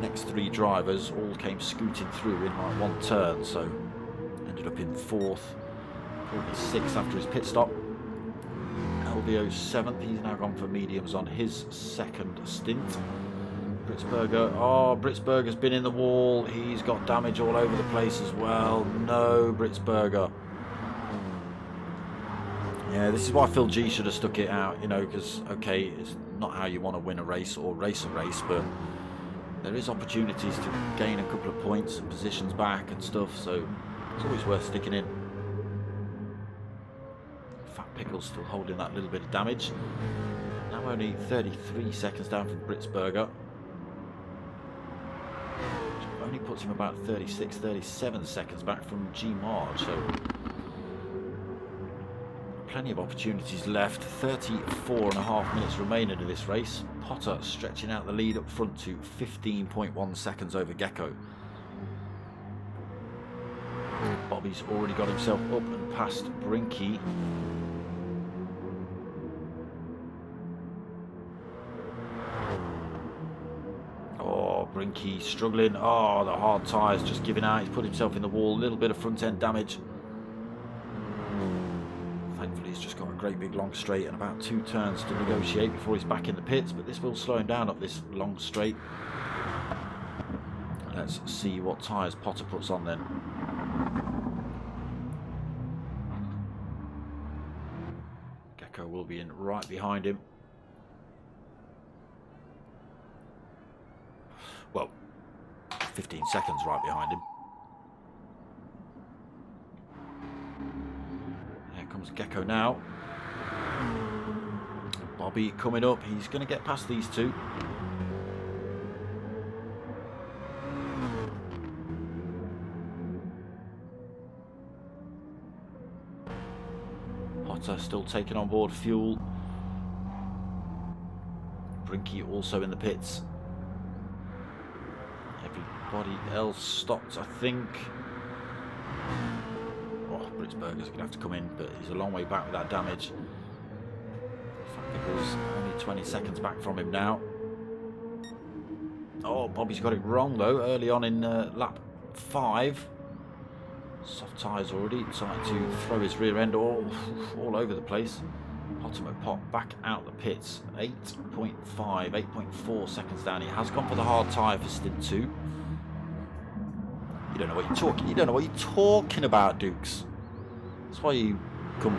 next 3 drivers all came scooting through in like one turn, so ended up in 4th, probably 6th after his pit stop. LVO 7th, he's now gone for mediums on his 2nd stint. Britzberger, oh, Britzberger's been in the wall, he's got damage all over the place as well. No, Britzberger. Yeah, this is why Phil G should have stuck it out, you know, because, okay, it's not how you want to win a race or race a race, but there is opportunities to gain a couple of points and positions back and stuff, so it's always worth sticking in. Fat Pickle's still holding that little bit of damage. Now only 33 seconds down from Britzberger. Which only puts him about 36, 37 seconds back from G Marge, so plenty of opportunities left. 34.5 minutes remaining in this race. Potter stretching out the lead up front to 15.1 seconds over Gecko. Bobby's already got himself up and past Brinky. Oh, Brinky struggling. Oh, the hard tyres just giving out. He's put himself in the wall. A little bit of front end damage. Thankfully, he's just got a great big long straight and about 2 turns to negotiate before he's back in the pits, but this will slow him down up this long straight. Let's see what tyres Potter puts on then. Gecko will be in right behind him. Well, 15 seconds right behind him. Comes Gecko now. Bobby coming up. He's going to get past these 2. Potter still taking on board fuel. Brinky also in the pits. Everybody else stopped, I think. Britzberger's going to have to come in, but he's a long way back with that damage. Pickle's only 20 seconds back from him now. Oh, Bobby's got it wrong though, early on in lap 5. Soft tyres already, trying to throw his rear end all over the place. Potter pop back out the pits. 8.4 seconds down. He has gone for the hard tyre for stint 2. You don't know what you're talking. You don't know what you're talking about, Dukes. That's why you come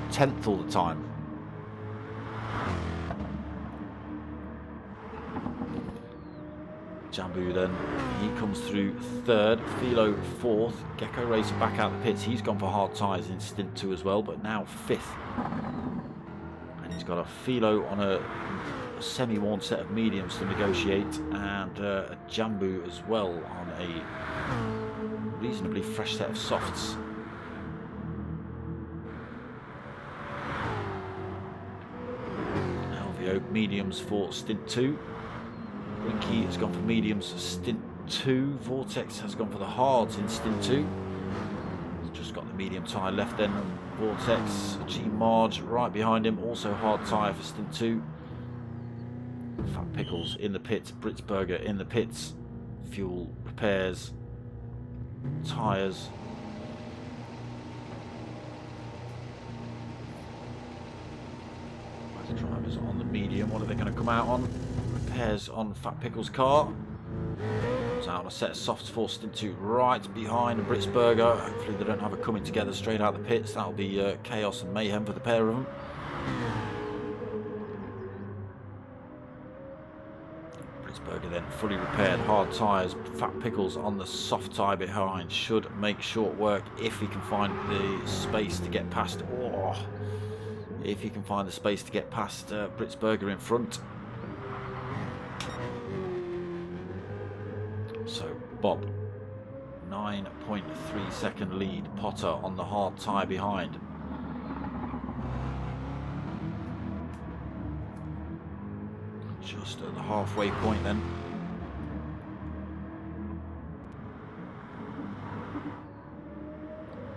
10th all the time. Jambu then, he comes through third, Philo fourth, Gecko Racer back out the pits. He's gone for hard tyres in stint 2 as well, but now fifth. And he's got a Philo on a semi-worn set of mediums to negotiate, and a Jambu as well on a reasonably fresh set of softs. LVO mediums for stint 2. Winky has gone for mediums stint 2. Vortex has gone for the hards in stint 2. He's just got the medium tyre left then. Vortex, G Marge right behind him, also hard tyre for stint 2. Fat Pickles in the pits, Britzberger in the pits. Fuel, repairs, tyres. Both drivers on the medium. What are they going to come out on? Repairs on Fat Pickles' car. Comes out on a set of softs for stint 2 right behind Britzberger. Hopefully they don't have it coming together straight out the pits. That'll be chaos and mayhem for the pair of them. Britzberger then fully repaired, hard tyres. Fat Pickles on the soft tyre behind should make short work if he can find the space to get past. Oh, if he can find the space to get past Britzberger in front. So Bob, 9.3 second lead. Potter on the hard tyre behind. Just at the halfway point then.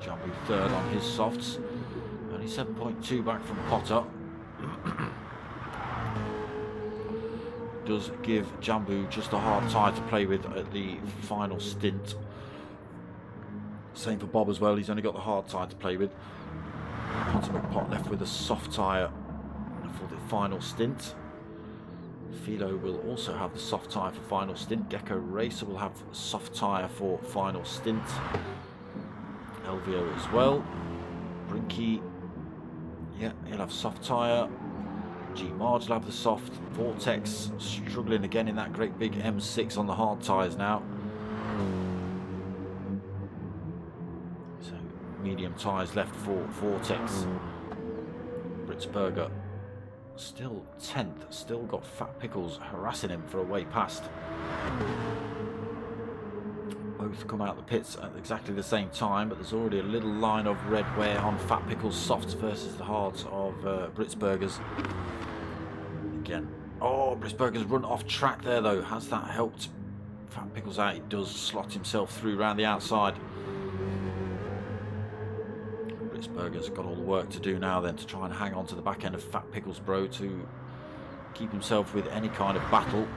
Jambu third on his softs. Only 7.2 back from Potter. Does give Jambu just a hard tyre to play with at the final stint. Same for Bob as well, he's only got the hard tyre to play with. Potter McPot left with a soft tyre for the final stint. Philo will also have the soft tyre for final stint. Gecko Racer will have soft tyre for final stint. LVO as well. Brinky, yeah, he'll have soft tyre. G Marge will have the soft. Vortex struggling again in that great big M6 on the hard tyres now. So medium tyres left for Vortex. Britzberger still 10th, still got Fat Pickles harassing him for a way past. Both come out the pits at exactly the same time, but there's already a little line of red wear on Fat Pickles' softs versus the hards of Britzberger's. Again, oh, Britzberger's run off track there though. Has that helped Fat Pickles out? He does slot himself through around the outside. Britzberger's got all the work to do now then to try and hang on to the back end of Fat Pickles' bro to keep himself with any kind of battle.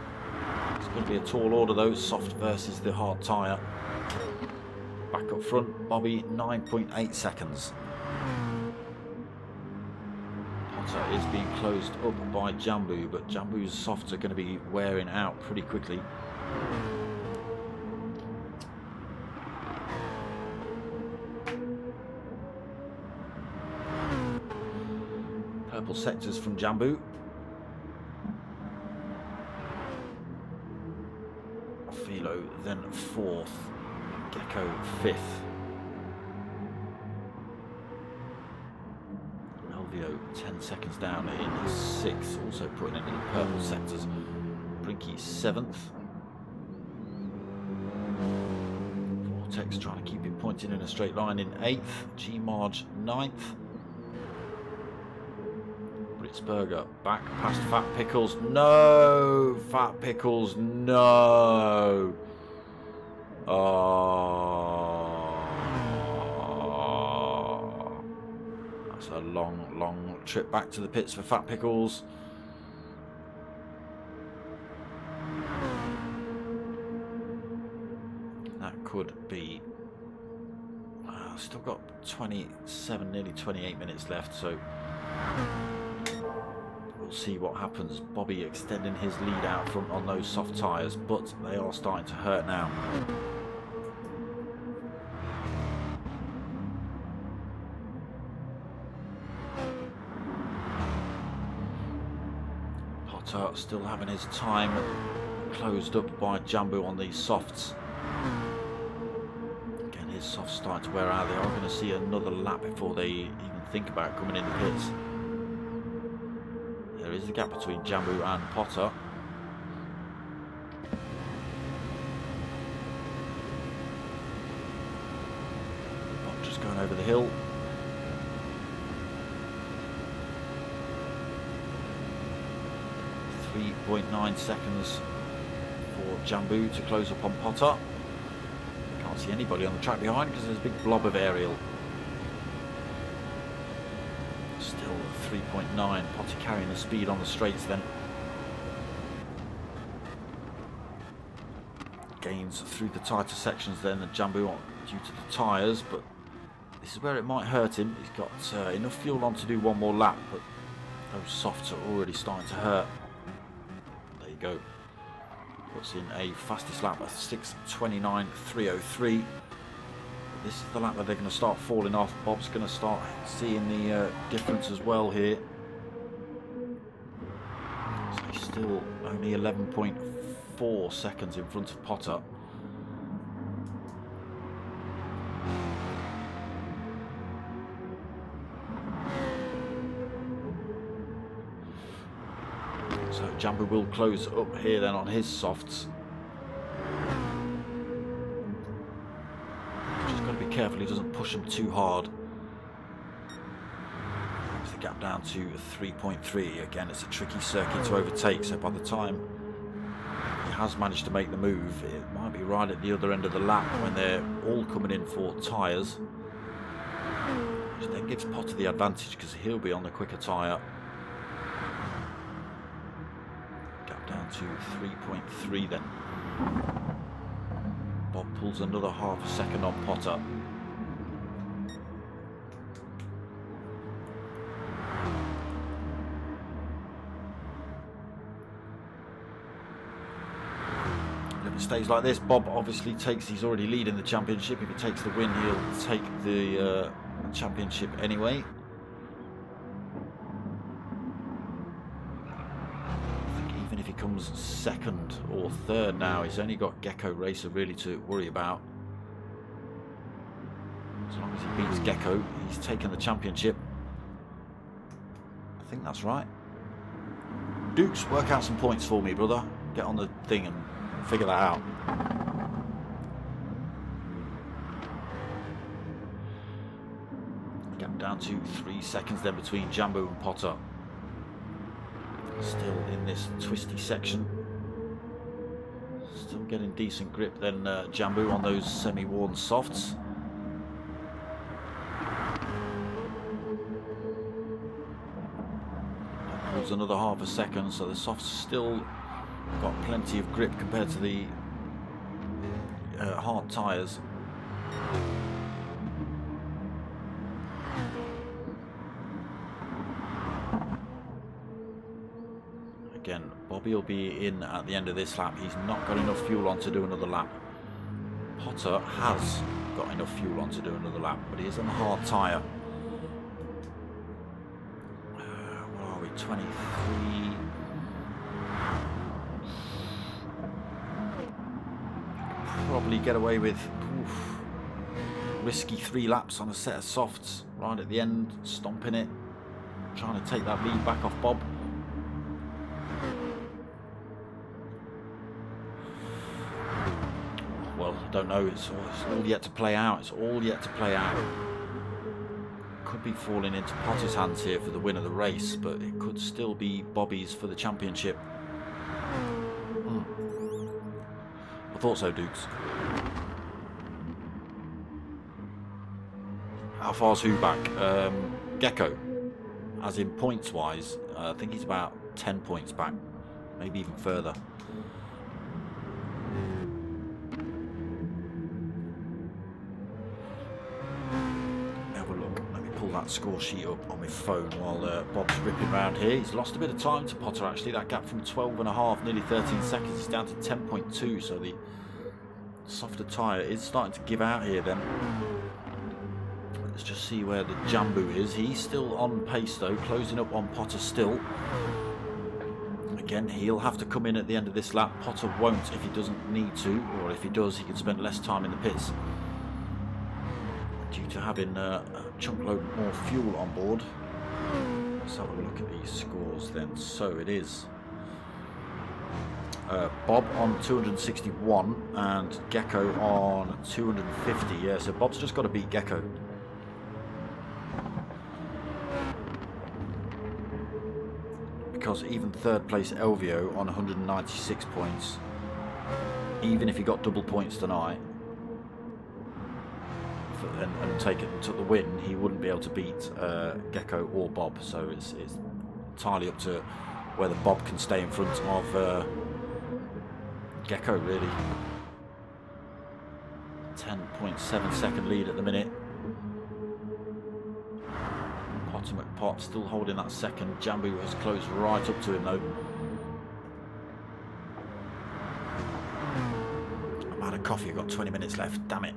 It's going to be a tall order though, soft versus the hard tyre. Back up front, Bobby, 9.8 seconds. Potter is being closed up by Jambu, but Jambu's softs are going to be wearing out pretty quickly. Purple sectors from Jambu. Philo then 4th. Gecko 5th. LVO 10 seconds down in 6th, also putting it in the purple sectors. Brinky 7th. Vortex trying to keep it pointing in a straight line in 8th. G Marge 9th. Britzberger back past Fat Pickles. No! Fat Pickles, no! Oh, that's a long trip back to the pits for Fat Pickles. That could be. Still got 27, nearly 28 minutes left, so we'll see what happens. Bobby extending his lead out front on those soft tyres, but they are starting to hurt now. Potter still having his time closed up by Jambu on these softs. Again, his softs starting to wear out. They are going to see another lap before they even think about coming in the pits. There is the gap between Jambu and Potter. Bob just going over the hill. 3.9 seconds for Jambu to close up on Potter. Can't see anybody on the track behind because there's a big blob of aerial. Still 3.9. Potter carrying the speed on the straights then. Gains through the tighter sections then than Jambu due to the tyres, but this is where it might hurt him. He's got enough fuel on to do one more lap, but those softs are already starting to hurt. There you go. Puts in a fastest lap at 6:29.303. This is the lap where they're going to start falling off. Bob's going to start seeing the difference as well here. So he's still only 11.4 seconds in front of Potter. So Jambu will close up here then on his softs. Just got to be careful he doesn't push them too hard. Brings the gap down to 3.3. Again, it's a tricky circuit to overtake, so by the time he has managed to make the move, it might be right at the other end of the lap when they're all coming in for tyres. Which then gives Potter the advantage because he'll be on the quicker tyre. Down to 3.3 then. Bob pulls another half a second on Potter. If it stays like this, Bob obviously he's already leading the championship. If he takes the win, he'll take the championship anyway. If he comes second or third now, he's only got Gecko Racer really to worry about. As long as he beats Gecko, he's taken the championship. I think that's right. Dukes, work out some points for me, brother. Get on the thing and figure that out. Gap down to 3 seconds then between Jambu and Potter. Still in this twisty section. Still getting decent grip then Jambu on those semi-worn softs. Pulls another half a second, so the softs still got plenty of grip compared to the hard tyres. Again, Bobby will be in at the end of this lap. He's not got enough fuel on to do another lap. Potter has got enough fuel on to do another lap, but he is on a hard tyre. What are we, 23? Probably get away with risky 3 laps on a set of softs right at the end, stomping it, trying to take that lead back off Bob. Well, I don't know. It's all yet to play out. It's all yet to play out. Could be falling into Potter's hands here for the win of the race, but it could still be Bobby's for the championship. I thought so, Dukes. How far's who back? Gecko, as in points-wise, I think he's about 10 points back, maybe even further. That score sheet up on my phone while Bob's ripping around here. He's lost a bit of time to Potter actually. That gap from 12.5, nearly 13 seconds, is down to 10.2, so the softer tyre is starting to give out here then. Let's just see where the Jambu is. He's still on pace though, closing up on Potter still. Again, he'll have to come in at the end of this lap. Potter won't if he doesn't need to, or if he does, he can spend less time in the pits due to having a chunk load more fuel on board. Let's have a look at these scores then. So it is Bob on 261 and Gecko on 250. Yeah, so Bob's just got to beat Gecko. Because even third place Elvio on 196 points, even if he got double points tonight and took the win, he wouldn't be able to beat Gecko or Bob. So it's entirely up to whether Bob can stay in front of Gecko, really. 10.7 second lead at the minute. Potter McPot still holding that second. Jambu has closed right up to him though. I'm out of coffee, I've got 20 minutes left, damn it.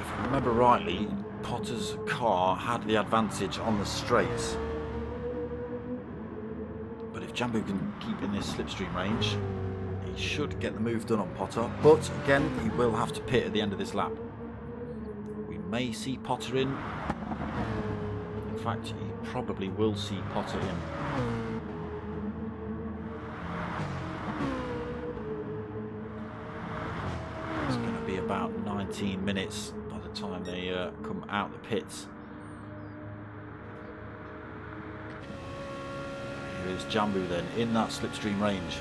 If I remember rightly, Potter's car had the advantage on the straights. But if Jambu can keep in this slipstream range, he should get the move done on Potter. But again, he will have to pit at the end of this lap. We may see Potter in. In fact, he probably will see Potter in. It's going to be about 19 minutes by the time they come out the pits. Here is Jambu then in that slipstream range.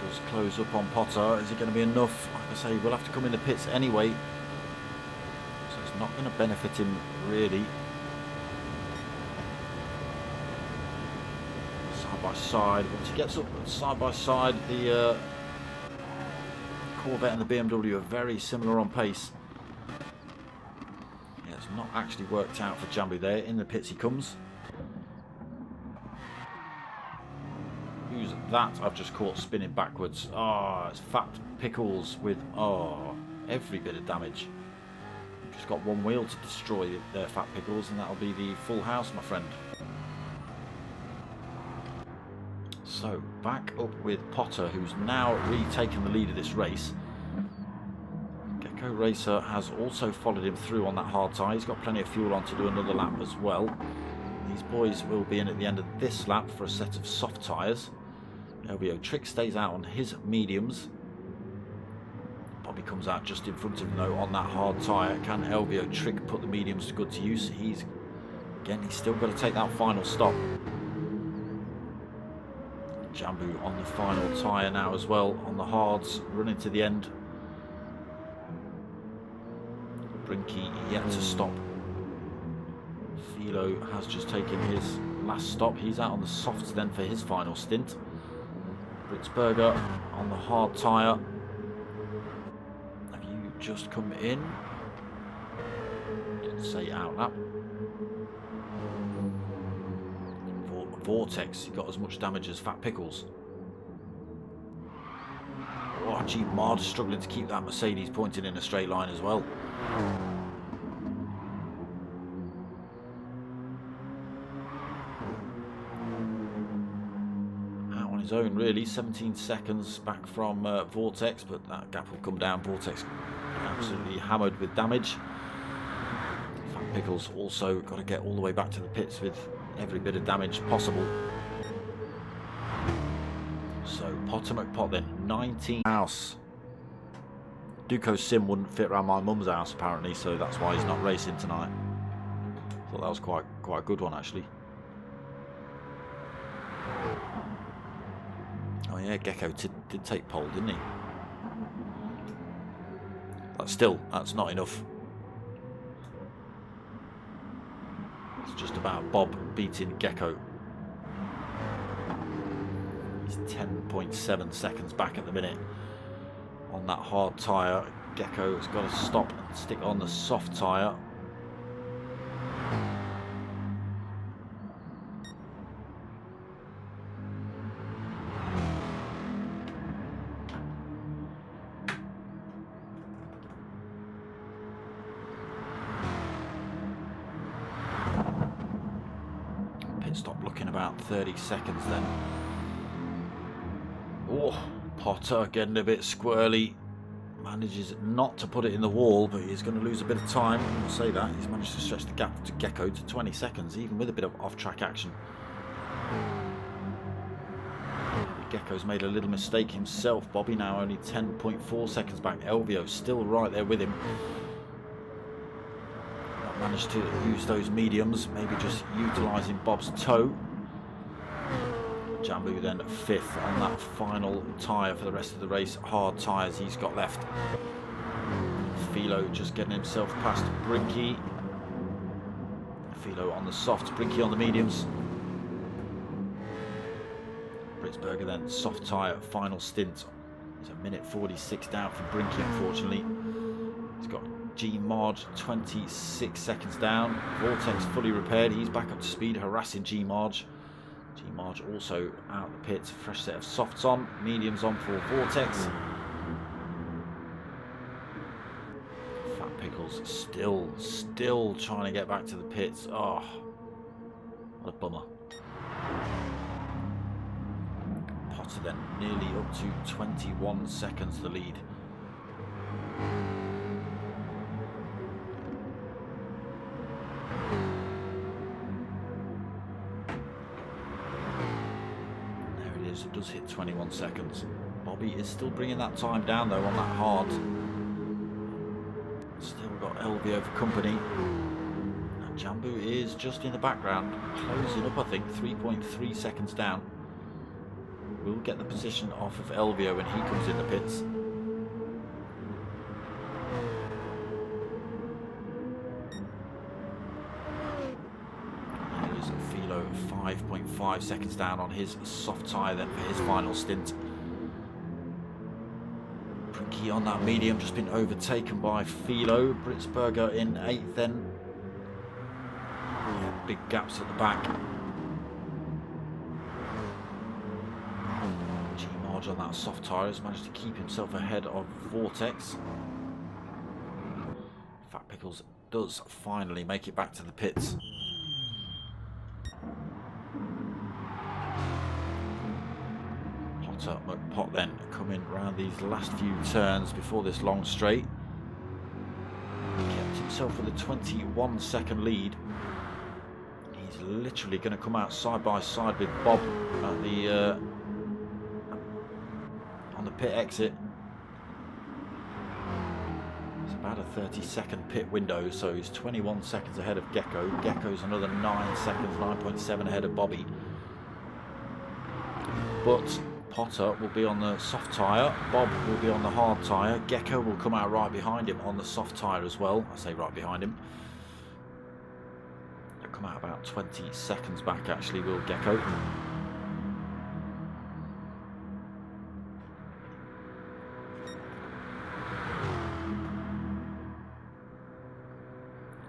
Does close up on Potter. Is it going to be enough? Like I say, we'll have to come in the pits anyway, so it's not going to benefit him really. Side by side. Once he gets up side by side, the Corvette and the BMW are very similar on pace. Yeah, it's not actually worked out for Jambu there. In the pits he comes. Who's that I've just caught spinning backwards? Ah, it's Fat Pickles with every bit of damage. Just got one wheel to destroy their Fat Pickles, and that'll be the full house, my friend. So back up with Potter, who's now retaken the lead of this race. Gecko Racer has also followed him through on that hard tyre. He's got plenty of fuel on to do another lap as well. These boys will be in at the end of this lap for a set of soft tyres. LBO Trick stays out on his mediums. Bobby comes out just in front of him though on that hard tyre. Can LBO Trick put the mediums to good use? He's still got to take that final stop. Jambu on the final tyre now as well, on the hards, running to the end. Brinky yet to stop. Philo has just taken his last stop. He's out on the softs then for his final stint. Britzberger on the hard tyre. Have you just come in? Didn't say out lap. Vortex, he got as much damage as Fat Pickles. Oh, Jeep Mod struggling to keep that Mercedes pointing in a straight line as well. Out on his own really, 17 seconds back from Vortex, but that gap will come down. Vortex absolutely hammered with damage. Fat Pickles also got to get all the way back to the pits with every bit of damage possible. So Potter McPot then, 19 house. Duco Sim wouldn't fit around my mum's house apparently, so that's why he's not racing tonight. Thought that was quite a good one actually. Oh yeah, Gecko did take pole, didn't he? That's not enough. It's just about Bob beating Gecko. He's 10.7 seconds back at the minute on that hard tyre. Gecko has got to stop and stick on the soft tyre. looking about 30 seconds then. Oh, Potter getting a bit squirrely. Manages not to put it in the wall, but he's going to lose a bit of time. I'll say that. He's managed to stretch the gap to Gecko to 20 seconds, even with a bit of off-track action. Gecko's made a little mistake himself. Bobby now only 10.4 seconds back. Elvio still right there with him. Not managed to use those mediums, maybe just utilising Bob's toe. Jambu then 5th on that final tyre for the rest of the race. Hard tyres he's got left. Philo just getting himself past Brinky. Philo on the softs, Brinky on the mediums. Britzberger then soft tyre, final stint. He's a minute 46 down for Brinky, unfortunately. He's got G Marge 26 seconds down. Vortex fully repaired. He's back up to speed, harassing G Marge. G Marge also out the pits. Fresh set of softs on, mediums on for Vortex. Fat Pickles still trying to get back to the pits. Oh, what a bummer. Potter then nearly up to 21 seconds the lead. It does hit 21 seconds. Bobby is still bringing that time down though on that hard. Still got Elvio for company. And Jambu is just in the background, closing up I think 3.3 seconds down. We'll get the position off of Elvio when he comes in the pits. Philo 5.5 seconds down on his soft tyre then for his final stint. Brinky on that medium, just been overtaken by Philo. Britzberger in 8th then. Yeah, big gaps at the back. G Marge on that soft tyre has managed to keep himself ahead of Vortex. Fat Pickles does finally make it back to the pits. McPot then coming around these last few turns before this long straight. Kept himself with a 21 second lead. He's literally going to come out side by side with Bob at the on the pit exit. It's about a 30-second pit window, so he's 21 seconds ahead of Gecko. Gecko's another 9 seconds, 9.7 ahead of Bobby. But Potter will be on the soft tyre, Bob will be on the hard tyre, Gecko will come out right behind him on the soft tyre as well. I say right behind him. He'll come out about 20 seconds back actually, will Gecko.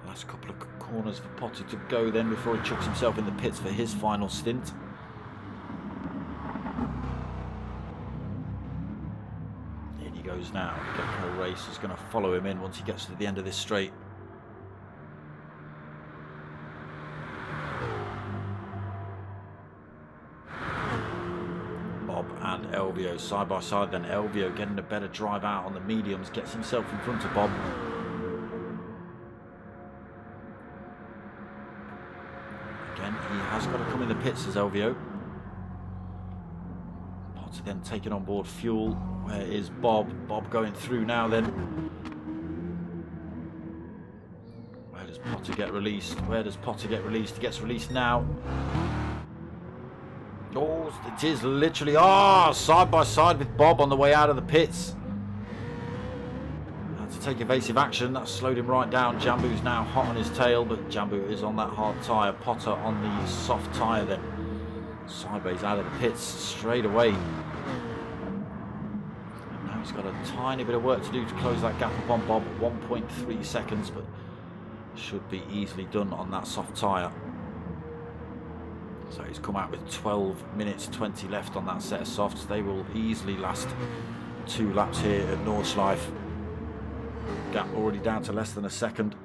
Last couple of corners for Potter to go then before he chucks himself in the pits for his final stint. Goes now. Gecko Race is going to follow him in once he gets to the end of this straight. Bob and Elvio side by side then. Elvio getting a better drive out on the mediums, gets himself in front of Bob. Again, he has got to come in the pits as Elvio. Then taking on board fuel. Where is Bob? Bob going through now then. Where does Potter get released? Where does Potter get released? He gets released now. Oh, it is literally side by side with Bob on the way out of the pits. Had to take evasive action. That slowed him right down. Jambu's now hot on his tail, but Jambu is on that hard tyre. Potter on the soft tyre then. Sideways out of the pits straight away. He's got a tiny bit of work to do to close that gap up on Bob. 1.3 seconds, but should be easily done on that soft tyre. So he's come out with 12 minutes 20 left on that set of softs. They will easily last 2 laps here at Nordshliefe. Gap already down to less than a second.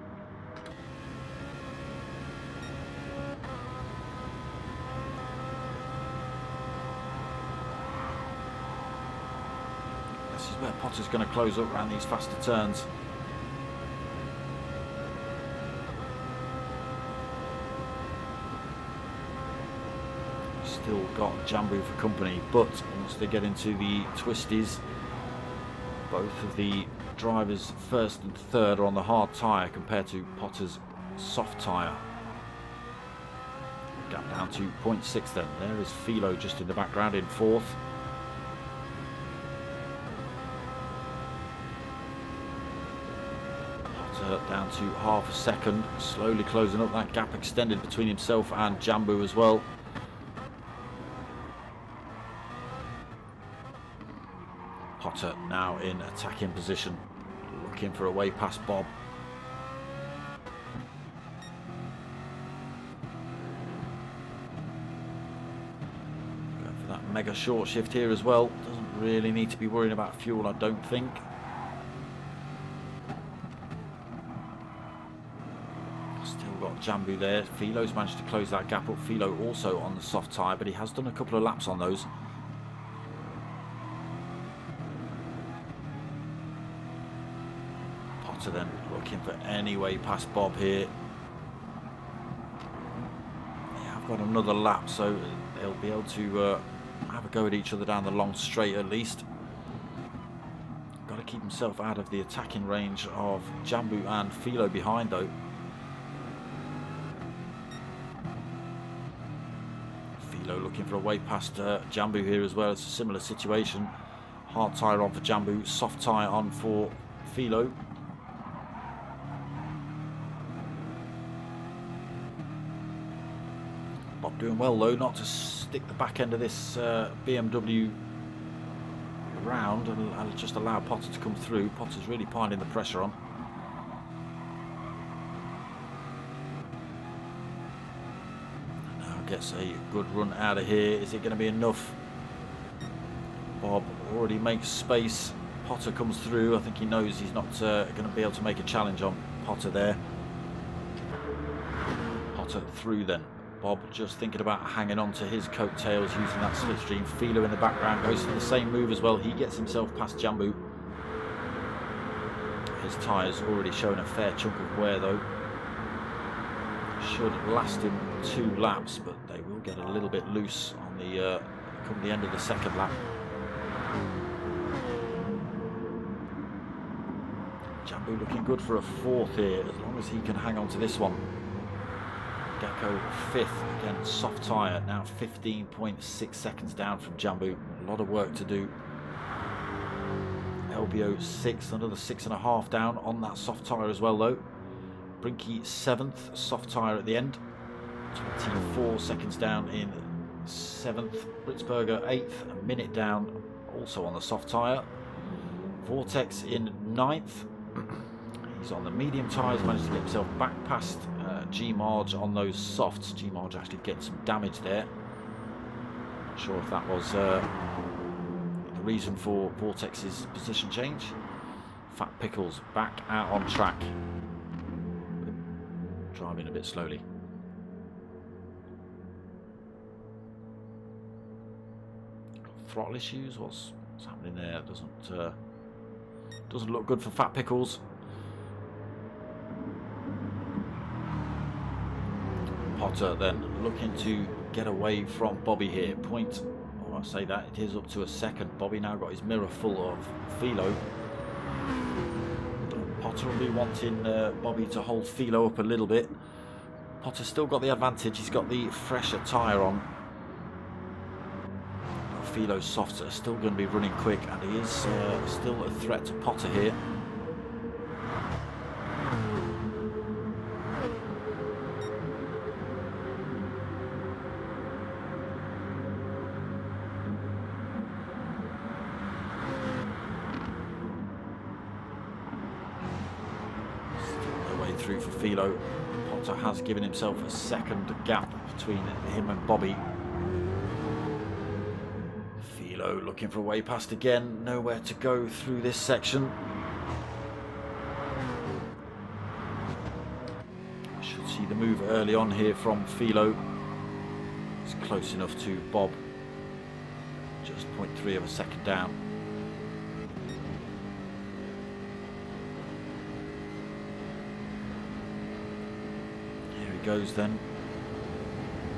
is where Potter's going to close up around these faster turns. Still got Jambu for company, but once they get into the twisties, both of the drivers first and third are on the hard tyre compared to Potter's soft tyre. Gap down to 0.6 then. There is Philo just in the background in fourth. Potter down to half a second, slowly closing up that gap extended between himself and Jambu as well. Potter now in attacking position, looking for a way past Bob. Going for that mega short shift here as well. Doesn't really need to be worrying about fuel, I don't think. Still got Jambu there. Philo's managed to close that gap up. Philo also on the soft tyre, but he has done a couple of laps on those. Then looking for any way past Bob here. Yeah, I've got another lap, so they'll be able to have a go at each other down the long straight at least. Got to keep himself out of the attacking range of Jambu and Philo behind though. Philo looking for a way past Jambu here as well. It's a similar situation. Hard tyre on for Jambu, soft tyre on for Philo. Bob doing well though, not to stick the back end of this BMW round and just allow Potter to come through. Potter's really piling the pressure on. Now gets a good run out of here. Is it going to be enough? Bob already makes space. Potter comes through. I think he knows he's not going to be able to make a challenge on Potter there. Potter through then. Bob just thinking about hanging on to his coattails using that slipstream. Philo in the background goes for the same move as well. He gets himself past Jambu. His tyres already showing a fair chunk of wear though. Should last him 2 laps, but they will get a little bit loose on the come the end of the second lap. Jambu looking good for a 4th here, as long as he can hang on to this one. Deco 5th, again soft tyre, now 15.6 seconds down from Jambu. A lot of work to do. LBO 6th, another 6.5 down on that soft tyre as well though. Brinky 7th, soft tyre at the end. 24 seconds down in 7th. Blitzberger 8th, a minute down, also on the soft tyre. Vortex in 9th. He's on the medium tyres, managed to get himself back past G-Marge on those softs. G-Marge actually getting some damage there. Not sure if that was the reason for Vortex's position change. Fat Pickles back out on track. Driving a bit slowly. Throttle issues, what's happening there? Doesn't look good for Fat Pickles. Potter then looking to get away from Bobby here. I say that, it is up to a second. Bobby now got his mirror full of Philo. Potter will be wanting Bobby to hold Philo up a little bit. Potter's still got the advantage, he's got the fresher tyre on. Philo's softs are still going to be running quick, and he is still a threat to Potter here. Through for Philo. Potter has given himself a second gap between him and Bobby. Philo looking for a way past again, nowhere to go through this section. Should see the move early on here from Philo. It's close enough to Bob, just 0.3 of a second down. goes then.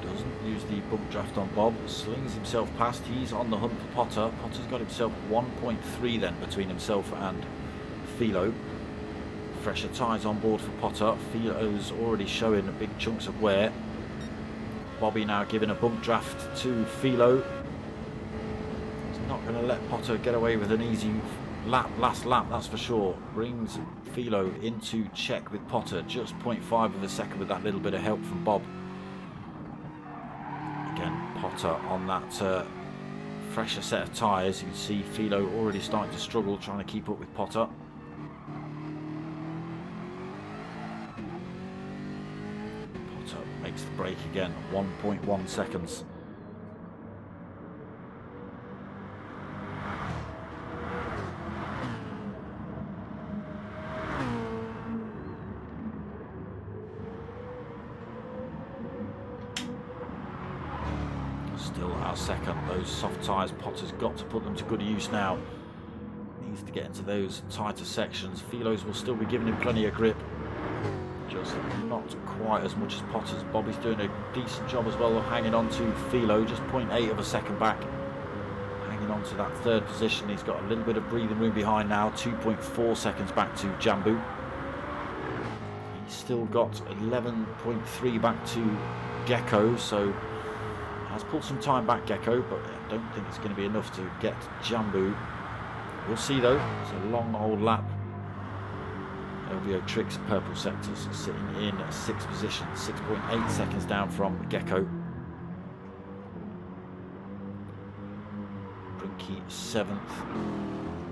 Doesn't use the bump draft on Bob. Slings himself past. He's on the hunt for Potter. Potter's got himself 1.3 then between himself and Philo. Fresher tyres on board for Potter. Philo's already showing big chunks of wear. Bobby now giving a bump draft to Philo. He's not going to let Potter get away with an easy last lap, that's for sure. Brings Philo into check with Potter. Just 0.5 of a second with that little bit of help from Bob. Again, Potter on that fresher set of tyres. You can see Philo already starting to struggle trying to keep up with Potter. Potter makes the break again, 1.1 seconds. Still our second. Those soft tyres, Potter's got to put them to good use now. Needs to get into those tighter sections. Philo's will still be giving him plenty of grip. Just not quite as much as Potter's. Bobby's doing a decent job as well of hanging on to Philo. Just 0.8 of a second back. Hanging on to that third position. He's got a little bit of breathing room behind now. 2.4 seconds back to Jambu. He's still got 11.3 back to Gecko. So has pulled some time back, Gecko, but I don't think it's going to be enough to get Jambu. We'll see though. It's a long old lap. LVO Tricks purple sectors sitting in 6th position, 6.8 seconds down from Gecko. Brinky 7th,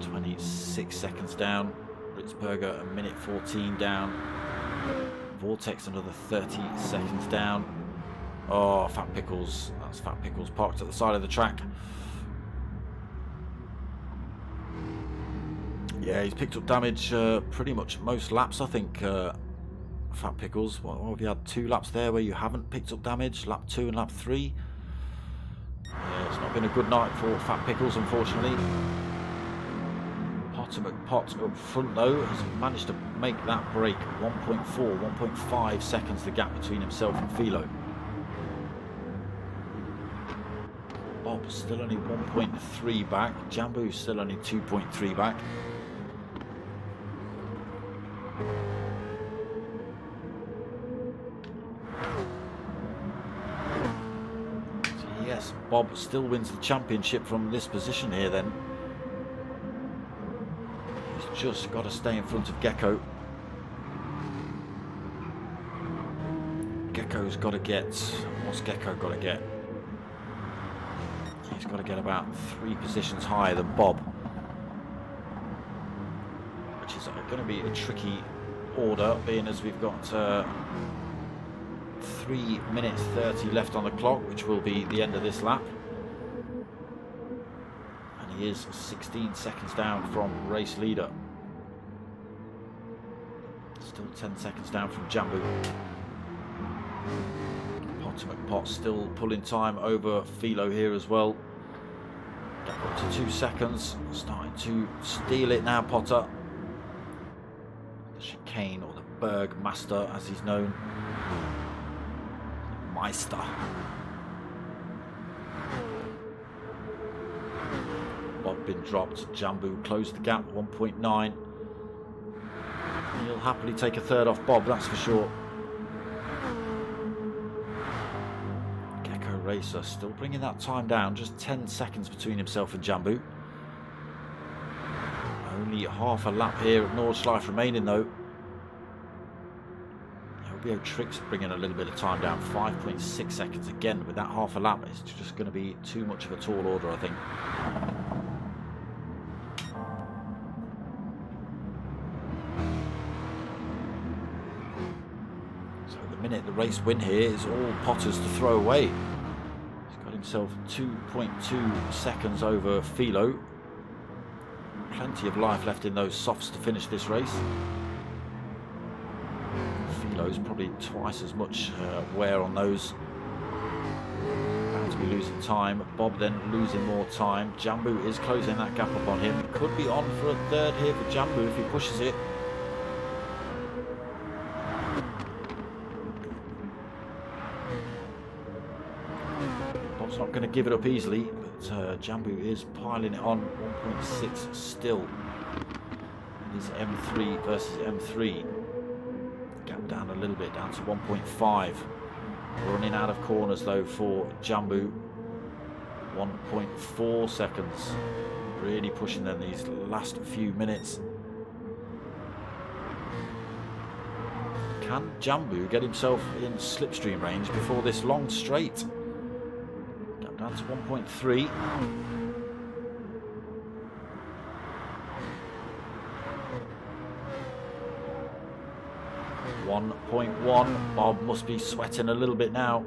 26 seconds down. Britzberger a minute 14 down. Vortex another 30 seconds down. Oh, Fat Pickles. That's Fat Pickles parked at the side of the track. Yeah, he's picked up damage pretty much most laps, I think, Fat Pickles. What have you had? 2 laps there where you haven't picked up damage? Lap 2 and lap 3. Yeah, it's not been a good night for Fat Pickles, unfortunately. Potter McPot up front, though, has managed to make that break. 1.4, 1.5 seconds the gap between himself and Philo. Bob still only 1.3 back. Jambu still only 2.3 back. So yes, Bob still wins the championship from this position here then. He's just got to stay in front of Gecko. Gecko's got to get... What's Gecko got to get? He's got to get about 3 positions higher than Bob, which is going to be a tricky order, being as we've got 3 minutes 30 left on the clock, which will be the end of this lap. And he is 16 seconds down from race leader. Still 10 seconds down from Jambu. Potter McPot still pulling time over Philo here as well. Back up to 2 seconds. Starting to steal it now, Potter. The chicane, or the Berg Master as he's known. Meister. Bob been dropped. Jambu closed the gap, 1.9. He'll happily take a third off Bob, that's for sure. Racer still bringing that time down, just 10 seconds between himself and Jambu. Only half a lap here at Nordshliefe remaining though. LBO Tricks bringing a little bit of time down, 5.6 seconds again. With that half a lap, it's just going to be too much of a tall order, I think. So at the minute, the race win here is all Potter's to throw away. Himself 2.2 seconds over Philo. Plenty of life left in those softs to finish this race. Philo's probably twice as much wear on those. Bound to be losing time. Bob then losing more time. Jambu is closing that gap up on him. Could be on for a third here for Jambu if he pushes it. going to give it up easily, but Jambu is piling it on. 1.6 still. It is M3 versus M3. Gap down a little bit, down to 1.5. Running out of corners though for Jambu. 1.4 seconds. Really pushing them these last few minutes. Can Jambu get himself in slipstream range before this long straight? Down to 1.3. 1.1. Bob must be sweating a little bit now.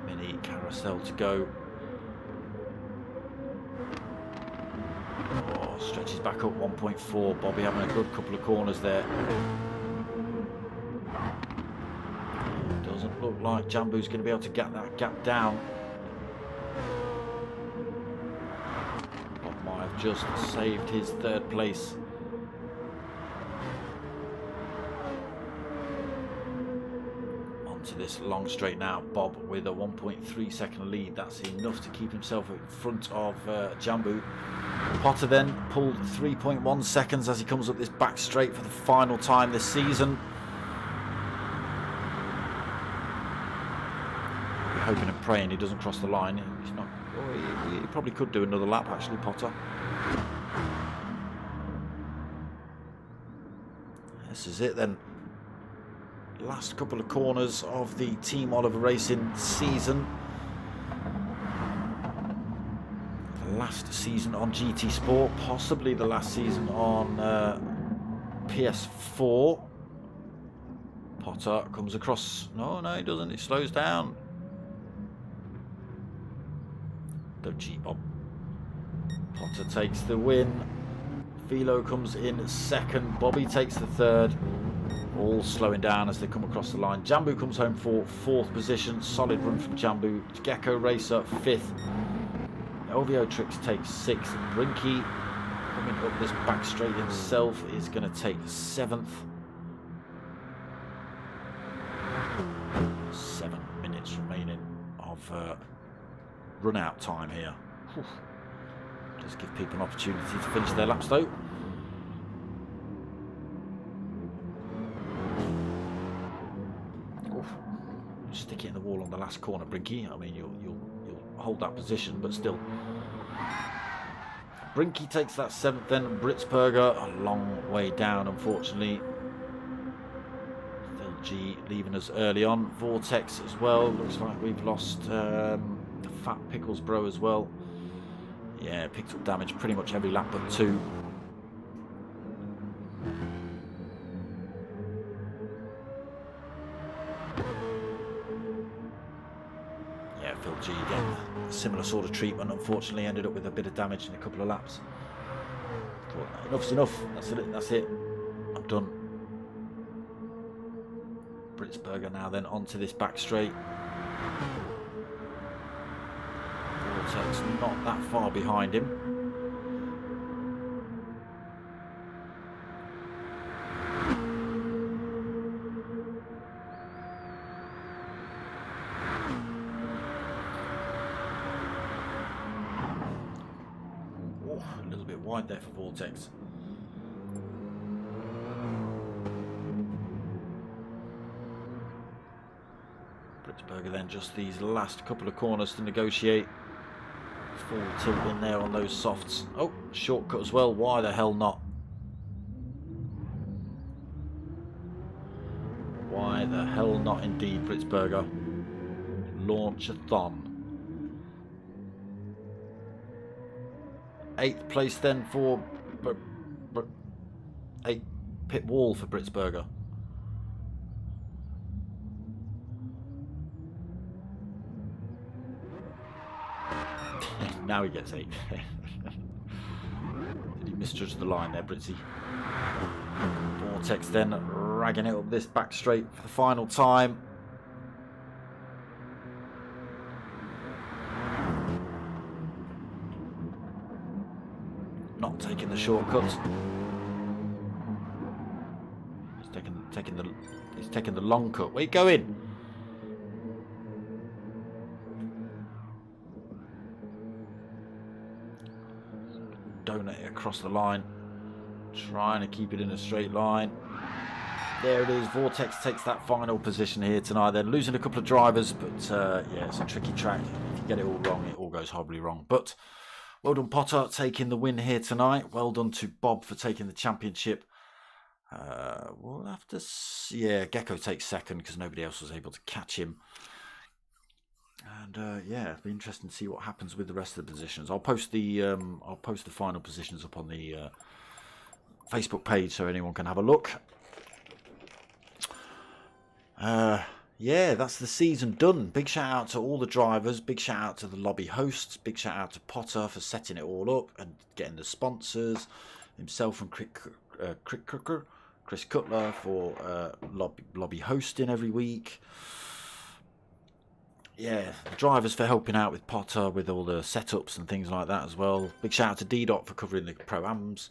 Mini carousel to go. Oh, stretches back up 1.4. Bobby having a good couple of corners there. Doesn't look like Jambu's going to be able to get that gap down. Bob might have just saved his third place. Onto this long straight now. Bob with a 1.3 second lead. That's enough to keep himself in front of Jambu. Potter then pulled 3.1 seconds as he comes up this back straight for the final time this season. We're hoping and praying he doesn't cross the line. He's not. Oh, he probably could do another lap actually, Potter. This is it then. Last couple of corners of the Team Oliver Racing season. Last season on GT Sport, possibly the last season on PS4. Potter comes across. No, he doesn't. It slows down. Don't cheat, Bob. Potter takes the win. Philo comes in second. Bobby takes the third. All slowing down as they come across the line. Jambu comes home for fourth position. Solid run from Jambu. Gecko Racer fifth. LVO Tricks takes sixth. Brinky coming up this back straight himself is going to take seventh. 7 minutes remaining of run out time here. Whew. Just give people an opportunity to finish their laps though. Oof. Stick it in the wall on the last corner, Brinky. I mean, you'll hold that position, but still. Brinky takes that seventh then. Britzberger a long way down, unfortunately. Phil G leaving us early on. Vortex as well. Looks like we've lost Fat Pickles Bro as well. Yeah, picked up damage pretty much every lap but 2. Yeah, Phil G again. Similar sort of treatment, unfortunately ended up with a bit of damage in a couple of laps. But enough's enough. That's it. I'm done. Britzberger now then onto this back straight. Vortex not that far behind him. A little bit wide there for Vortex. Britzberger then just these last couple of corners to negotiate. Full tilt in there on those softs. Oh, shortcut as well. Why the hell not? Why the hell not indeed, Britzberger. Launch-a-thon. 8th place then for 8 pit wall for Britzberger. Now he gets 8. Did he misjudge the line there, Britzy? Vortex then ragging it up this back straight for the final time. Not taking the shortcut. He's taking the long cut. Where you going? Donut it across the line. Trying to keep it in a straight line. There it is. Vortex takes that final position here tonight. They're losing a couple of drivers, but yeah, it's a tricky track. If you get it all wrong, it all goes horribly wrong. But well done, Potter, taking the win here tonight. Well done to Bob for taking the championship. We'll have to see. Yeah, Gecko takes second because nobody else was able to catch him. And yeah, it'll be interesting to see what happens with the rest of the positions. I'll post the final positions up on the Facebook page so anyone can have a look. Yeah, that's the season done. Big shout out to all the drivers. Big shout out to the lobby hosts. Big shout out to Potter for setting it all up and getting the sponsors. Himself and Chris Cutler for lobby hosting every week. Yeah, the drivers for helping out with Potter with all the setups and things like that as well. Big shout out to D-Dot for covering the Pro-Ams.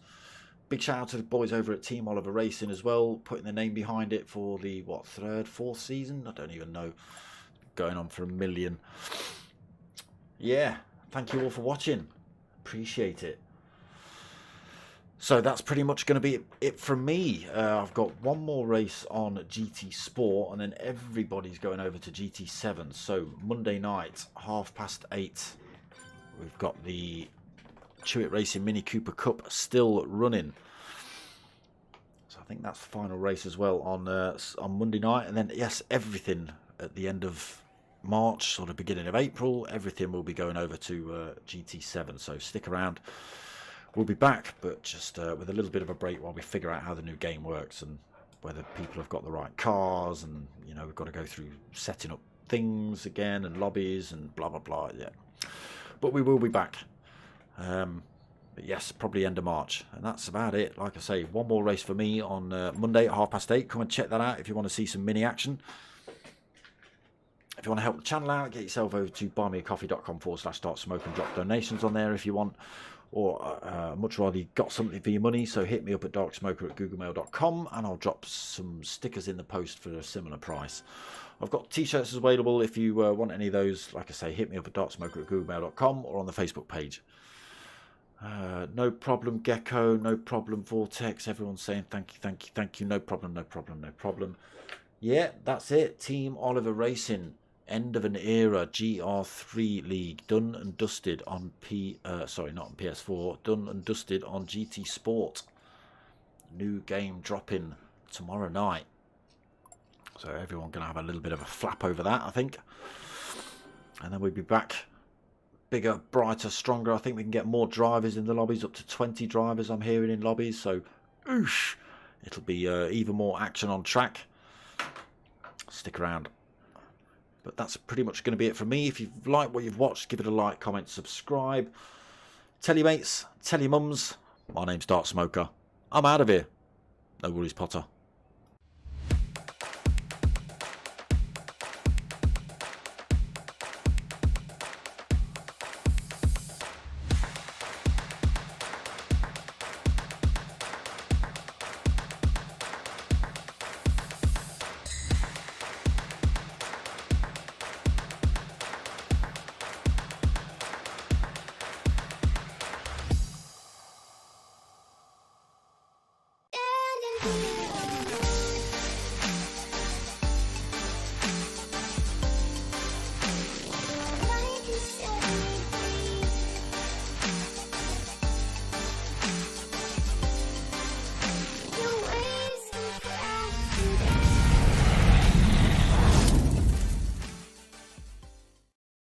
Big shout out to the boys over at Team Oliver Racing as well, putting their name behind it for the, what, third, fourth season? I don't even know. Going on for 1 million. Yeah, thank you all for watching. Appreciate it. So that's pretty much going to be it from me. I've got one more race on GT Sport, and then everybody's going over to GT7. So Monday night, 8:30, we've got the Chewit Racing Mini Cooper Cup still running. So I think that's the final race as well on Monday night. And then, yes, everything at the end of March, sort of beginning of April, everything will be going over to GT7. So stick around. We'll be back, but just with a little bit of a break while we figure out how the new game works and whether people have got the right cars, and you know, we've got to go through setting up things again and lobbies and blah blah blah. Yeah, but we will be back. But yes, probably end of March, and that's about it. Like I say, one more race for me on Monday at 8:30. Come and check that out if you want to see some mini action. If you want to help the channel out, get yourself over to buymeacoffee.com/startsmoke and drop donations on there if you want. Or much rather, you got something for your money, so hit me up at darksmoker@googlemail.com and I'll drop some stickers in the post for a similar price. I've got t-shirts available if you want any of those. Like I say, hit me up at darksmoker@googlemail.com or on the Facebook page. No problem, Gecko. No problem, Vortex. Everyone's saying thank you, thank you, thank you. No problem, no problem, no problem. Yeah, that's it. Team Oliver Racing. End of an era. GR3 League done and dusted on sorry, not on PS4. Done and dusted on GT Sport. New game dropping tomorrow night. So everyone gonna have a little bit of a flap over that, I think. And then we'll be back. Bigger, brighter, stronger. I think we can get more drivers in the lobbies, up to 20 drivers I'm hearing in lobbies. So, oosh, it'll be even more action on track. Stick around. But that's pretty much going to be it from me. If you've liked what you've watched, give it a like, comment, subscribe. Tell your mates, tell your mums. My name's Dark Smoker. I'm out of here. No worries, Potter.